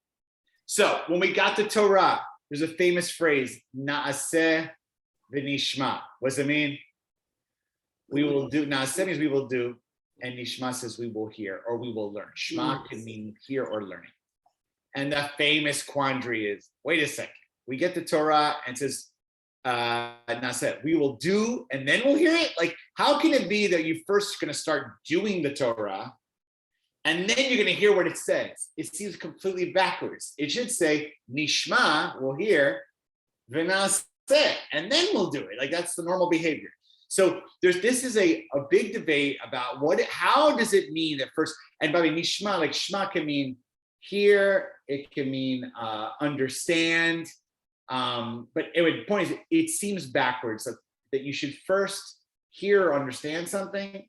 So when we got to Torah, there's a famous phrase, Naaseh v'nishma. What does it mean? We will do. Naaseh means we will do, and Nishma says we will hear or we will learn. Shema can mean hear or learning. And the famous quandary is, wait a second. We get the Torah and it says, Naaseh, we will do and then we'll hear it? Like, how can it be that you first going to start doing the Torah and then you're going to hear what it says? It seems completely backwards. It should say, Nishma, we'll hear, v'naaseh, and then we'll do it. Like, that's the normal behavior. So this is a big debate about how does it mean that first, and by the way, Nishma, like Shema can mean hear, it can mean understand, but the point is, it seems backwards that you should first hear or understand something,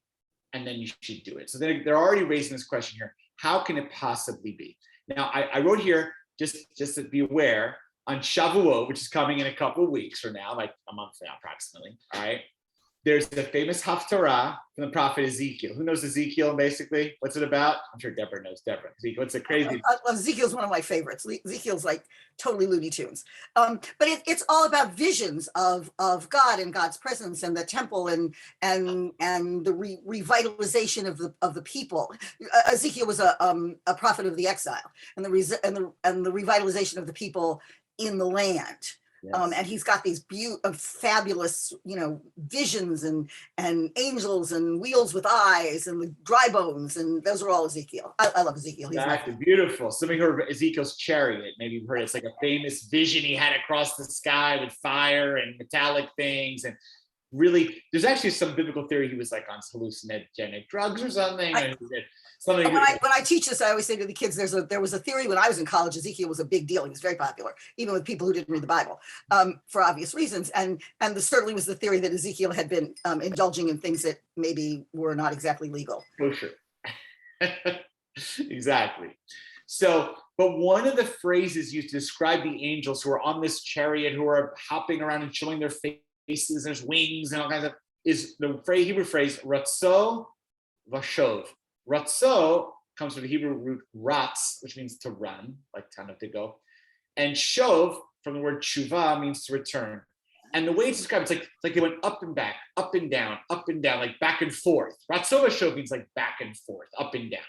and then you should do it. So they're already raising this question here. How can it possibly be? Now, I wrote here, just to be aware, on Shavuot, which is coming in a couple of weeks from now, like a month now approximately, all right? There's the famous Haftarah from the prophet Ezekiel. Who knows Ezekiel, basically? What's it about? I'm sure Deborah knows. Deborah, what's the crazy? Ezekiel's one of my favorites. Ezekiel's like totally Looney Tunes. But it's all about visions of God and God's presence and the temple and the revitalization of the people. Ezekiel was a prophet of the exile and the revitalization of the people in the land. Yes. And he's got these fabulous, visions and angels and wheels with eyes and the dry bones, and those are all Ezekiel. I love Ezekiel. He's exactly, beautiful. Somebody heard Ezekiel's chariot. Maybe you've heard it's like a famous vision he had across the sky with fire and metallic things, and really, there's actually some biblical theory he was like on hallucinogenic drugs or something. When I teach this, I always say to the kids, there was a theory when I was in college. Ezekiel was a big deal. He was very popular, even with people who didn't read the Bible, for obvious reasons. And certainly was the theory that Ezekiel had been indulging in things that maybe were not exactly legal. For sure. Exactly. So, but one of the phrases used to describe the angels who are on this chariot, who are hopping around and showing their faces, there's wings and all kinds of, is the Hebrew phrase, ratzo vashov. Ratzo comes from the Hebrew root ratz, which means to run, like kind of to go. And shov, from the word tshuva, means to return. And the way it's described, it's like they went up and back, up and down, like back and forth. Ratzo vashov means like back and forth, up and down.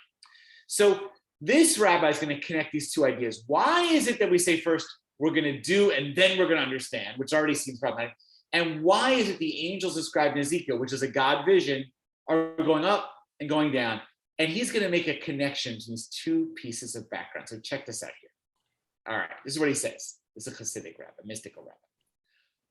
So this rabbi is going to connect these two ideas. Why is it that we say first we're going to do and then we're going to understand, which already seems problematic? And why is it the angels described in Ezekiel, which is a God vision, are going up and going down? And he's going to make a connection to these two pieces of background. So check this out here. All right, this is what he says. This is a Hasidic rabbi, a mystical rabbi.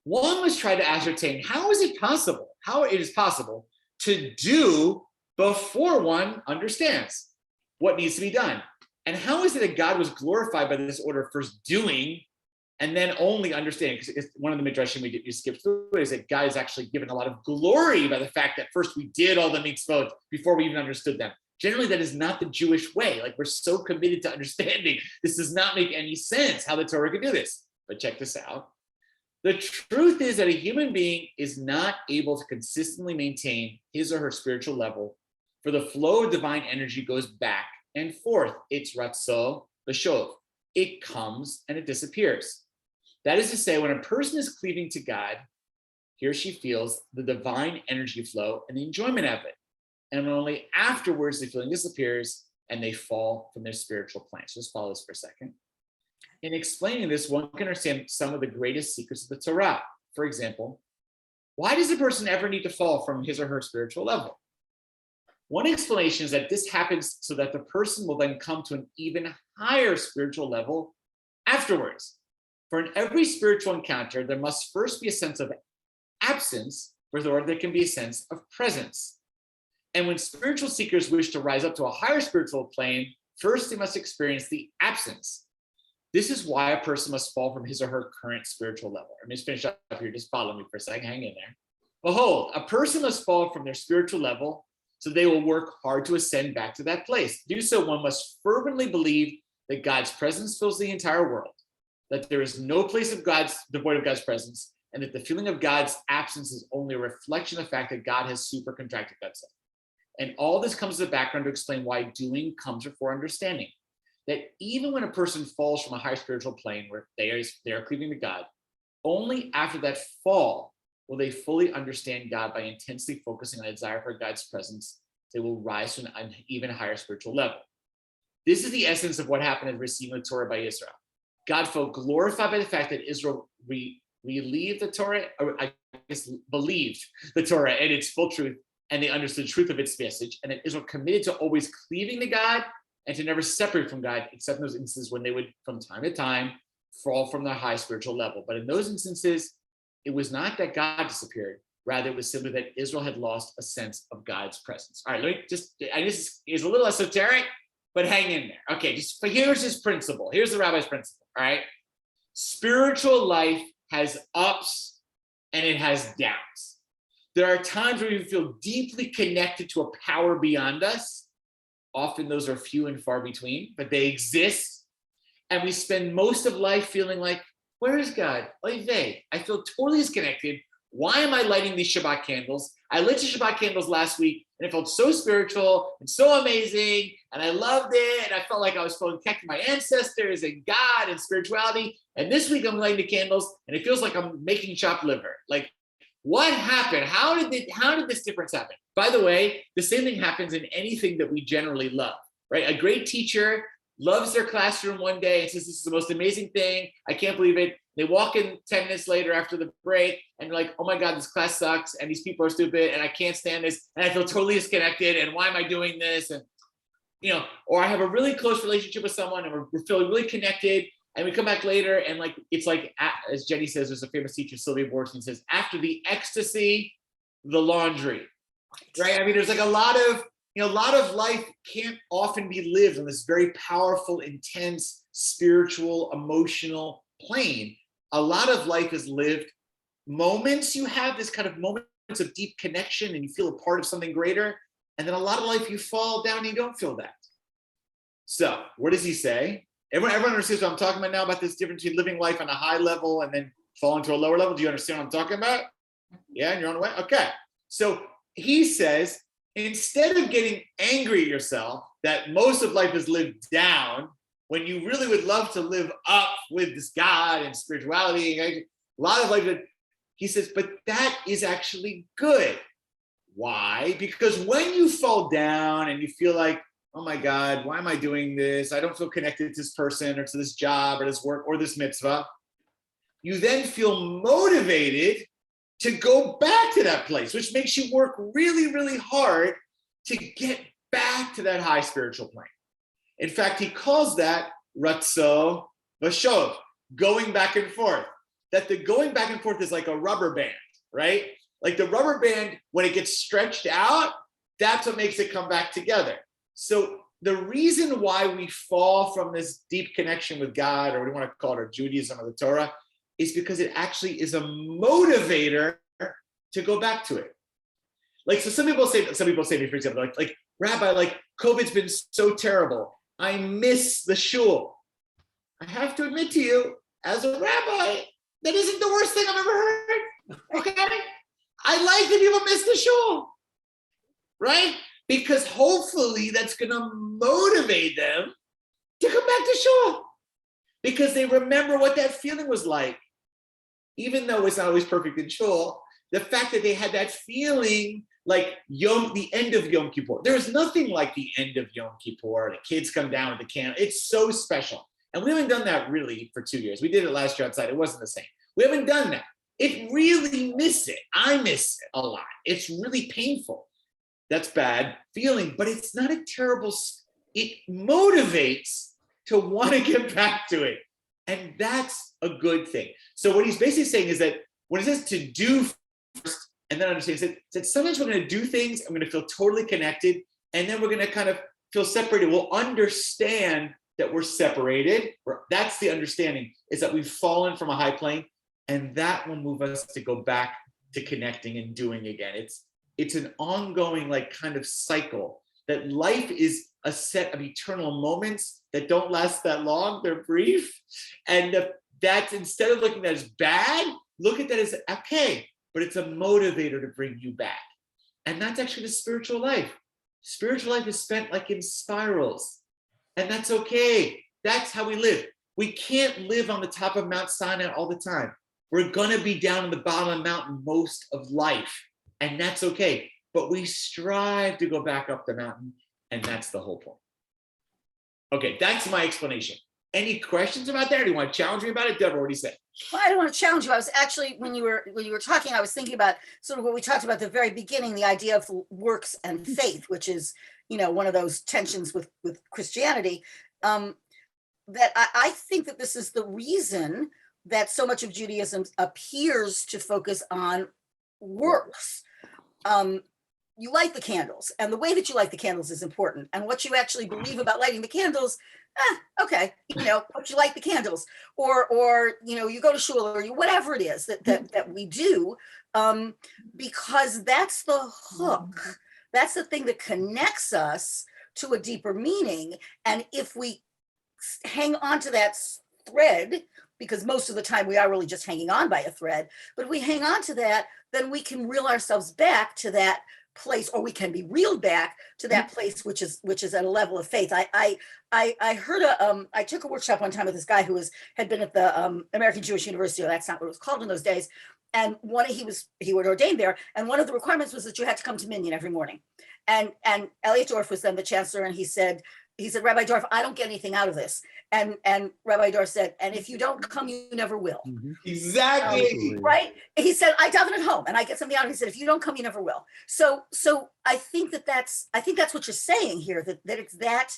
One was trying to ascertain how it is possible to do before one understands what needs to be done. And how is it that God was glorified by this order of first doing and then only understanding? Because one of the midrashim we skipped through is that God is actually given a lot of glory by the fact that first we did all the mitzvot before we even understood them. Generally, that is not the Jewish way. Like, we're so committed to understanding. This does not make any sense how the Torah could do this. But check this out. The truth is that a human being is not able to consistently maintain his or her spiritual level, for the flow of divine energy goes back and forth. It's ratzo v'shov. It comes and it disappears. That is to say, when a person is cleaving to God, he or she feels the divine energy flow and the enjoyment of it. And only afterwards the feeling disappears and they fall from their spiritual plane. So just follow this for a second. In explaining this, one can understand some of the greatest secrets of the Torah. For example, why does a person ever need to fall from his or her spiritual level? One explanation is that this happens so that the person will then come to an even higher spiritual level afterwards. For in every spiritual encounter, there must first be a sense of absence, before there can be a sense of presence. And when spiritual seekers wish to rise up to a higher spiritual plane, first they must experience the absence. This is why a person must fall from his or her current spiritual level. Let me just finish up here. Just follow me for a second. Hang in there. Behold, a person must fall from their spiritual level, so they will work hard to ascend back to that place. To do so, one must fervently believe that God's presence fills the entire world, that there is no place of God's devoid of God's presence, and that the feeling of God's absence is only a reflection of the fact that God has super contracted himself. And all this comes as a background to explain why doing comes before understanding. That even when a person falls from a high spiritual plane where they are cleaving to God, only after that fall will they fully understand God by intensely focusing on a desire for God's presence. They will rise to an even higher spiritual level. This is the essence of what happened in receiving the Torah by Israel. God felt glorified by the fact that Israel believed the Torah and its full truth, and they understood the truth of its message, and that Israel committed to always cleaving to God and to never separate from God, except in those instances when they would, from time to time, fall from their high spiritual level. But in those instances, it was not that God disappeared. Rather, it was simply that Israel had lost a sense of God's presence. All right, let me this is a little esoteric, but hang in there. Okay, here's his principle. Here's the rabbi's principle, all right? Spiritual life has ups and it has downs. There are times where we feel deeply connected to a power beyond us. Often those are few and far between, but they exist. And we spend most of life feeling like, where is God? Oy vey, I feel totally disconnected. Why am I lighting these Shabbat candles? I lit the Shabbat candles last week and it felt so spiritual and so amazing. And I loved it. And I felt like I was feeling connected to my ancestors and God and spirituality. And this week I'm lighting the candles and it feels like I'm making chopped liver. Like, what happened? How did this difference happen? By the way, the same thing happens in anything that we generally love, right? A great teacher loves their classroom one day and says, this is the most amazing thing. I can't believe it. They walk in 10 minutes later after the break and they're like, oh my God, this class sucks and these people are stupid and I can't stand this and I feel totally disconnected and why am I doing this? And, or I have a really close relationship with someone and we're feeling really connected. And we come back later and it's like, as Jenny says, there's a famous teacher, Sylvia Borstein, says, after the ecstasy, the laundry, right? I mean, there's like a lot of life can't often be lived on this very powerful, intense, spiritual, emotional plane. A lot of life is lived. Moments you have this kind of moments of deep connection and you feel a part of something greater. And then a lot of life you fall down and you don't feel that. So what does he say? Everyone understands what I'm talking about now about this difference between living life on a high level and then falling to a lower level. Do you understand what I'm talking about? Yeah, in your own way? Okay. So he says, instead of getting angry at yourself that most of life is lived down, when you really would love to live up with this God and spirituality, a lot of life, he says, but that is actually good. Why? Because when you fall down and you feel like, oh my God, why am I doing this? I don't feel connected to this person or to this job or this work or this mitzvah. You then feel motivated to go back to that place, which makes you work really, really hard to get back to that high spiritual plane. In fact, he calls that ratzo v'shov, going back and forth. That the going back and forth is like a rubber band, right? Like the rubber band, when it gets stretched out, that's what makes it come back together. So the reason why we fall from this deep connection with God, or what do you want to call it, or Judaism or the Torah, is because it actually is a motivator to go back to it. Like, so some people say to me, for example, like, Rabbi, like, COVID's been so terrible. I miss the shul. I have to admit to you, as a rabbi, that isn't the worst thing I've ever heard. Okay? I like that people miss the shul, right? Because hopefully that's gonna motivate them to come back to shul. Because they remember what that feeling was like. Even though it's not always perfect in shul, the fact that they had that feeling like the end of Yom Kippur. There's nothing like the end of Yom Kippur. The kids come down with the candle. It's so special. And we haven't done that really for 2 years. We did it last year outside. It wasn't the same. We haven't done that. It really miss it. I miss it a lot. It's really painful. That's bad feeling, but it's not a terrible, it motivates to want to get back to it. And that's a good thing. So what he's basically saying is that when it says to do first and then understand, he said sometimes we're going to do things, I'm going to feel totally connected, and then we're going to kind of feel separated. We'll understand that we're separated. That's the understanding, is that we've fallen from a high plane, and that will move us to go back to connecting and doing again. It's an ongoing like kind of cycle, that life is a set of eternal moments that don't last that long, they're brief. And that's, instead of looking at that as bad, look at that as okay, but it's a motivator to bring you back. And that's actually the spiritual life. Spiritual life is spent like in spirals. And that's okay. That's how we live. We can't live on the top of Mount Sinai all the time. We're gonna be down in the bottom of the mountain most of life. And that's okay. But we strive to go back up the mountain. And that's the whole point. Okay, that's my explanation. Any questions about that? Or do you want to challenge me about it? Deborah, what do you say? Well, I don't want to challenge you. I was actually, when you were talking, I was thinking about sort of what we talked about at the very beginning, the idea of works and faith, which is, one of those tensions with Christianity. That I think that this is the reason that so much of Judaism appears to focus on works. You light the candles, and the way that you light the candles is important. And what you actually believe about lighting the candles, okay, but you light the candles, or you go to shul, or whatever it is that we do, because that's the hook. That's the thing that connects us to a deeper meaning. And if we hang on to that thread, because most of the time we are really just hanging on by a thread, but if we hang on to that, then we can reel ourselves back to that place, or we can be reeled back to that place, which is at a level of faith. I heard I took a workshop one time with this guy who had been at the American Jewish University, or that's not what it was called in those days. And he was ordained there. And one of the requirements was that you had to come to Minyan every morning. And Elliot Dorff was then the chancellor, and he said, Rabbi Dorff, I don't get anything out of this. And Rabbi Dorff said, and if you don't come, you never will. Exactly. Right? He said, I daven at home and I get something out of it. He said, if you don't come, you never will. So I think that's what you're saying here, that it's that.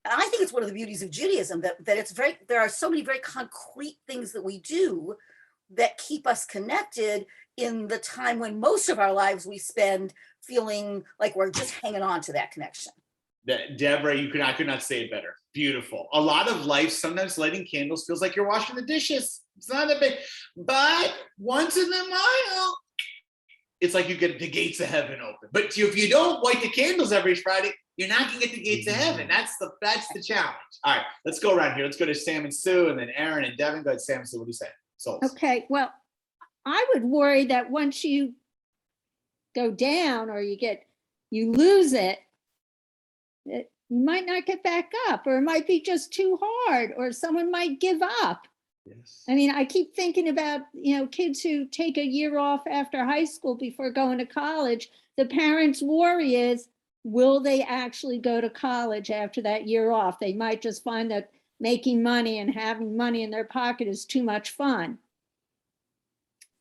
And I think it's one of the beauties of Judaism, that there are so many very concrete things that we do that keep us connected in the time when most of our lives we spend feeling like we're just hanging on to that connection. Deborah, I could not say it better. Beautiful. A lot of life, sometimes lighting candles feels like you're washing the dishes. It's not that big, but once in a while, it's like you get the gates of heaven open. But if you don't light the candles every Friday, you're not gonna get the gates of heaven. That's the challenge. All right, let's go around here. Let's go to Sam and Sue, and then Aaron and Devin. Go ahead, Sam and Sue. What do you say? Souls. Okay, well, I would worry that once you go down or you lose it, you might not get back up, or it might be just too hard, or someone might give up. Yes. I mean, I keep thinking about, kids who take a year off after high school before going to college. The parents' worry is, will they actually go to college after that year off? They might just find that making money and having money in their pocket is too much fun.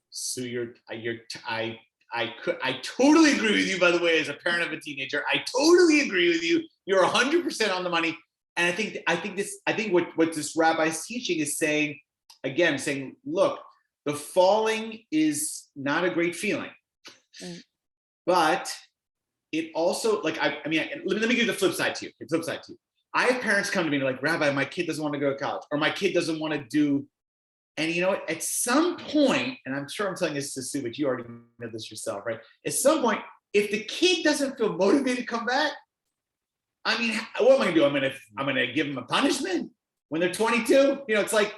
So I totally agree with you, by the way, as a parent of a teenager. I totally agree with you. You're 100% on the money. And I think what this rabbi is teaching is saying, look, the falling is not a great feeling. Mm. But it also, let me give you the flip side to you. I have parents come to me and they're like, Rabbi, my kid doesn't want to go to college, or my kid doesn't want to do. And you know what, at some point, and I'm sure I'm telling this to Sue, but you already know this yourself, right? At some point, if the kid doesn't feel motivated to come back, I mean, what am I gonna do? I'm gonna give them a punishment when they're 22. You know, it's like,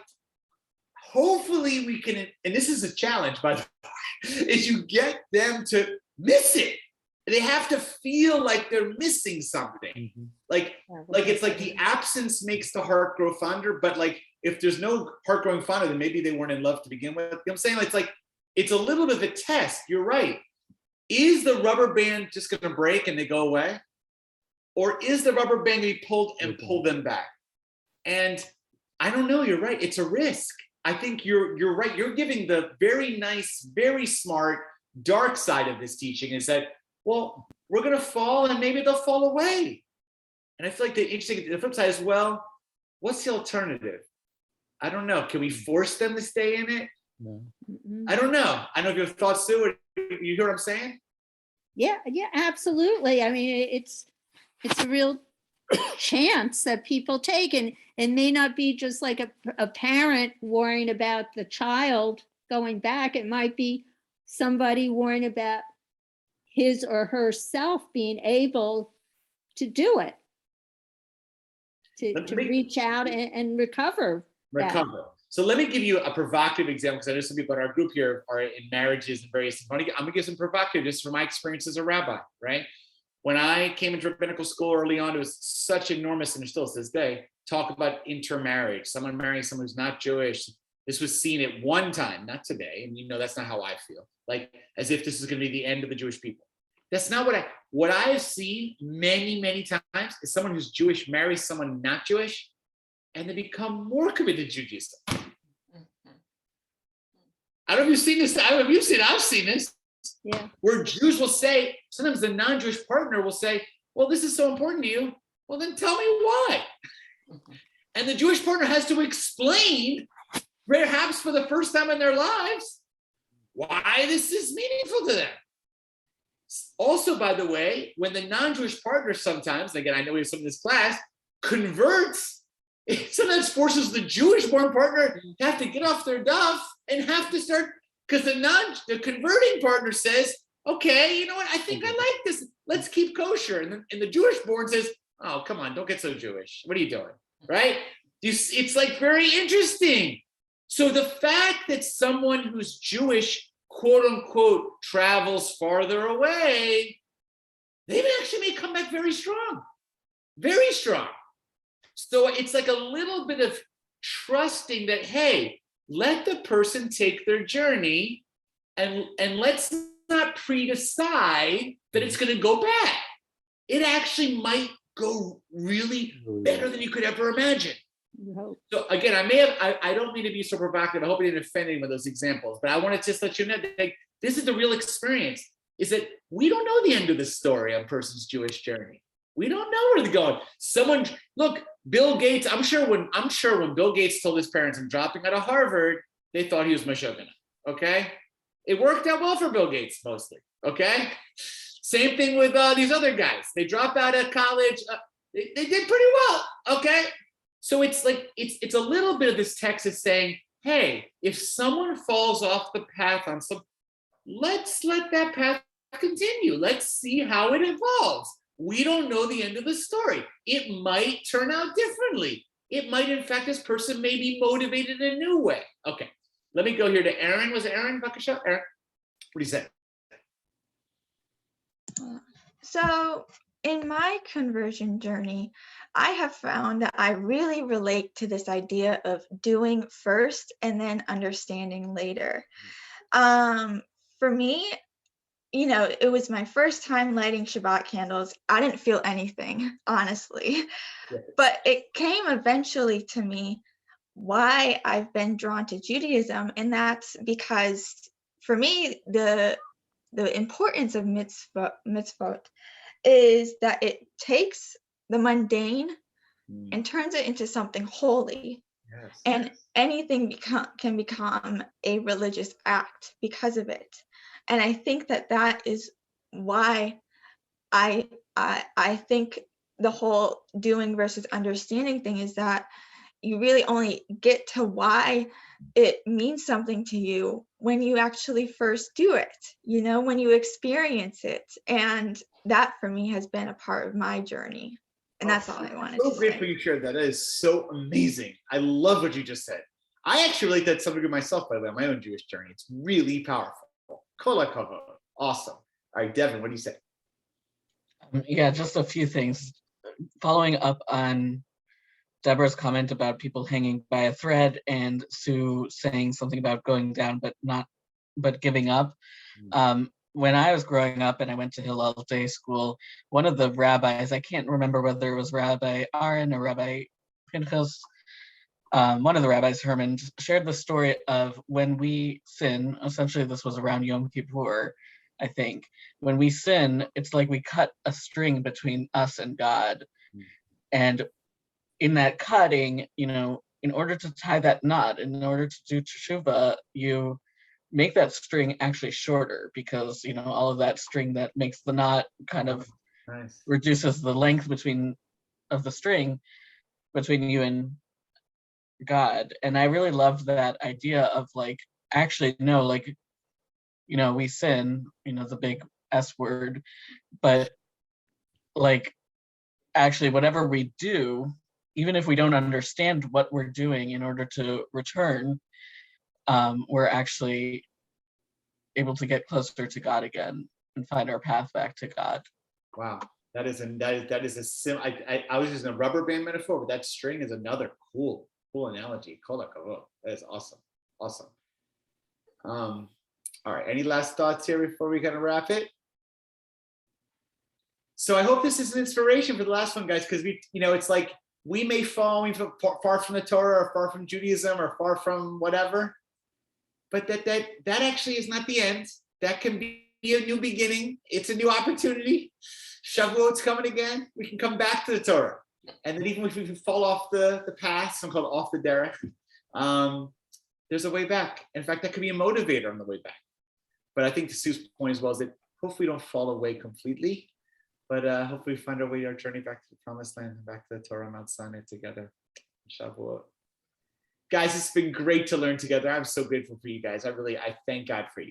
hopefully we can, and this is a challenge, by the way, is you get them to miss it. They have to feel like they're missing something. Like it's like the absence makes the heart grow fonder, but like if there's no heart growing fonder, then maybe they weren't in love to begin with. You know what I'm saying? It's like, it's a little bit of a test. You're right. Is the rubber band just gonna break and they go away? Or is the rubber band gonna be pulled and pull them back? And I don't know, you're right, it's a risk. I think you're right. You're giving the very nice, very smart, dark side of this teaching is that, well, we're gonna fall and maybe they'll fall away. And I feel like the flip side is, well, what's the alternative? I don't know. Can we force them to stay in it? No. I don't know. I don't know if you have thoughts, Sue. You hear what I'm saying? Yeah, absolutely. I mean, it's a real chance that people take, and it may not be just like a parent worrying about the child going back. It might be somebody worrying about his or herself being able to do it, to reach out and recover. So let me give you a provocative example, because I know some people in our group here are in marriages and various things. I'm gonna give some provocative, just from my experience as a rabbi, right? When I came into rabbinical school early on, it was such enormous, and still to this day, talk about intermarriage, someone marrying someone who's not Jewish. This was seen at one time, not today, and you know that's not how I feel, like as if this is gonna be the end of the Jewish people. That's not what I have seen many, many times is someone who's Jewish marries someone not Jewish, and they become more committed to Judaism. I don't know if you've seen this. I don't know if you've seen it. I've seen this. Yeah. Where Jews will say, sometimes the non-Jewish partner will say, well, this is so important to you. Well, then tell me why. And the Jewish partner has to explain, perhaps for the first time in their lives, why this is meaningful to them. Also, by the way, when the non-Jewish partner sometimes, again, I know we have some in this class, converts, it sometimes forces the Jewish-born partner to have to get off their duff and have to start, because the converting partner says, okay, you know what, I think I like this. Let's keep kosher. And the Jewish-born says, oh, come on, don't get so Jewish. What are you doing, right? It's like very interesting. So the fact that someone who's Jewish, quote unquote, travels farther away, they actually may come back very strong, very strong. So it's like a little bit of trusting that, hey, let the person take their journey, and let's not pre-decide that it's going to go bad. It actually might go really better than you could ever imagine. So again, I don't mean to be so provocative. I hope I didn't offend anyone with those examples, but I want to just let you know that, like, this is the real experience, is that we don't know the end of the story on a person's Jewish journey. We don't know where they're going. Look, Bill Gates, I'm sure when Bill Gates told his parents, I'm dropping out of Harvard, they thought he was Moshe, okay? It worked out well for Bill Gates, mostly, okay? Same thing with these other guys. They drop out of college, they did pretty well, okay? So it's like, it's a little bit of this text is saying, hey, if someone falls off the path on some, let's let that path continue. Let's see how it evolves. We don't know the end of the story. It might turn out differently. It might, in fact, this person may be motivated in a new way. Okay, let me go here to Aaron. Was it Aaron? Bakasha? Aaron, what do you say? So in my conversion journey, I have found that I really relate to this idea of doing first and then understanding later. For me, you know, it was my first time lighting Shabbat candles. I didn't feel anything, honestly, but it came eventually to me why I've been drawn to Judaism. And that's because for me, the importance of mitzvot is that it takes the mundane and turns it into something holy. Yes. And anything can become a religious act because of it. And I think that is why I think the whole doing versus understanding thing is that you really only get to why it means something to you when you actually first do it, when you experience it. And that for me has been a part of my journey. And that's all I wanted to So grateful say. you shared that. That is so amazing. I love what you just said. I actually relate that to some degree myself, by the way, on my own Jewish journey. It's really powerful. Kol hakavod. Awesome. All right, Devin, what do you say? Yeah, just a few things. Following up on Deborah's comment about people hanging by a thread and Sue saying something about going down but giving up. When I was growing up and I went to Hillel Day School, one of the rabbis, I can't remember whether it was Rabbi Aaron or Rabbi Pinchas, one of the rabbis, Herman, shared the story of when we sin. Essentially, this was around Yom Kippur, I think. When we sin, it's like we cut a string between us and God. And in that cutting, in order to tie that knot, in order to do teshuvah, you make that string actually shorter, because all of that string that makes the knot kind of reduces the length of the string between you and God. And I really loved that idea of actually no, we sin, the big S word, but actually whatever we do, even if we don't understand what we're doing in order to return, we're actually able to get closer to God again and find our path back to God. Wow, that is a sim. I was using a rubber band metaphor, but that string is another cool analogy. Kol hakavod. That is awesome. All right, any last thoughts here before we kind of wrap it? So I hope this is an inspiration for the last one, guys, because it's like we may fall far from the Torah, or far from Judaism, or far from whatever, but that actually is not the end. That can be a new beginning. It's a new opportunity. Shavuot's coming again. We can come back to the Torah, and then even if we fall off the path, some call it off the derech, there's a way back. In fact, that could be a motivator on the way back. But I think to Sue's point as well is that hopefully we don't fall away completely, but hopefully we find our way, our journey back to the promised land, and back to the Torah, Mount Sinai together. Shavuot. Guys, it's been great to learn together. I'm so grateful for you guys. I thank God for you.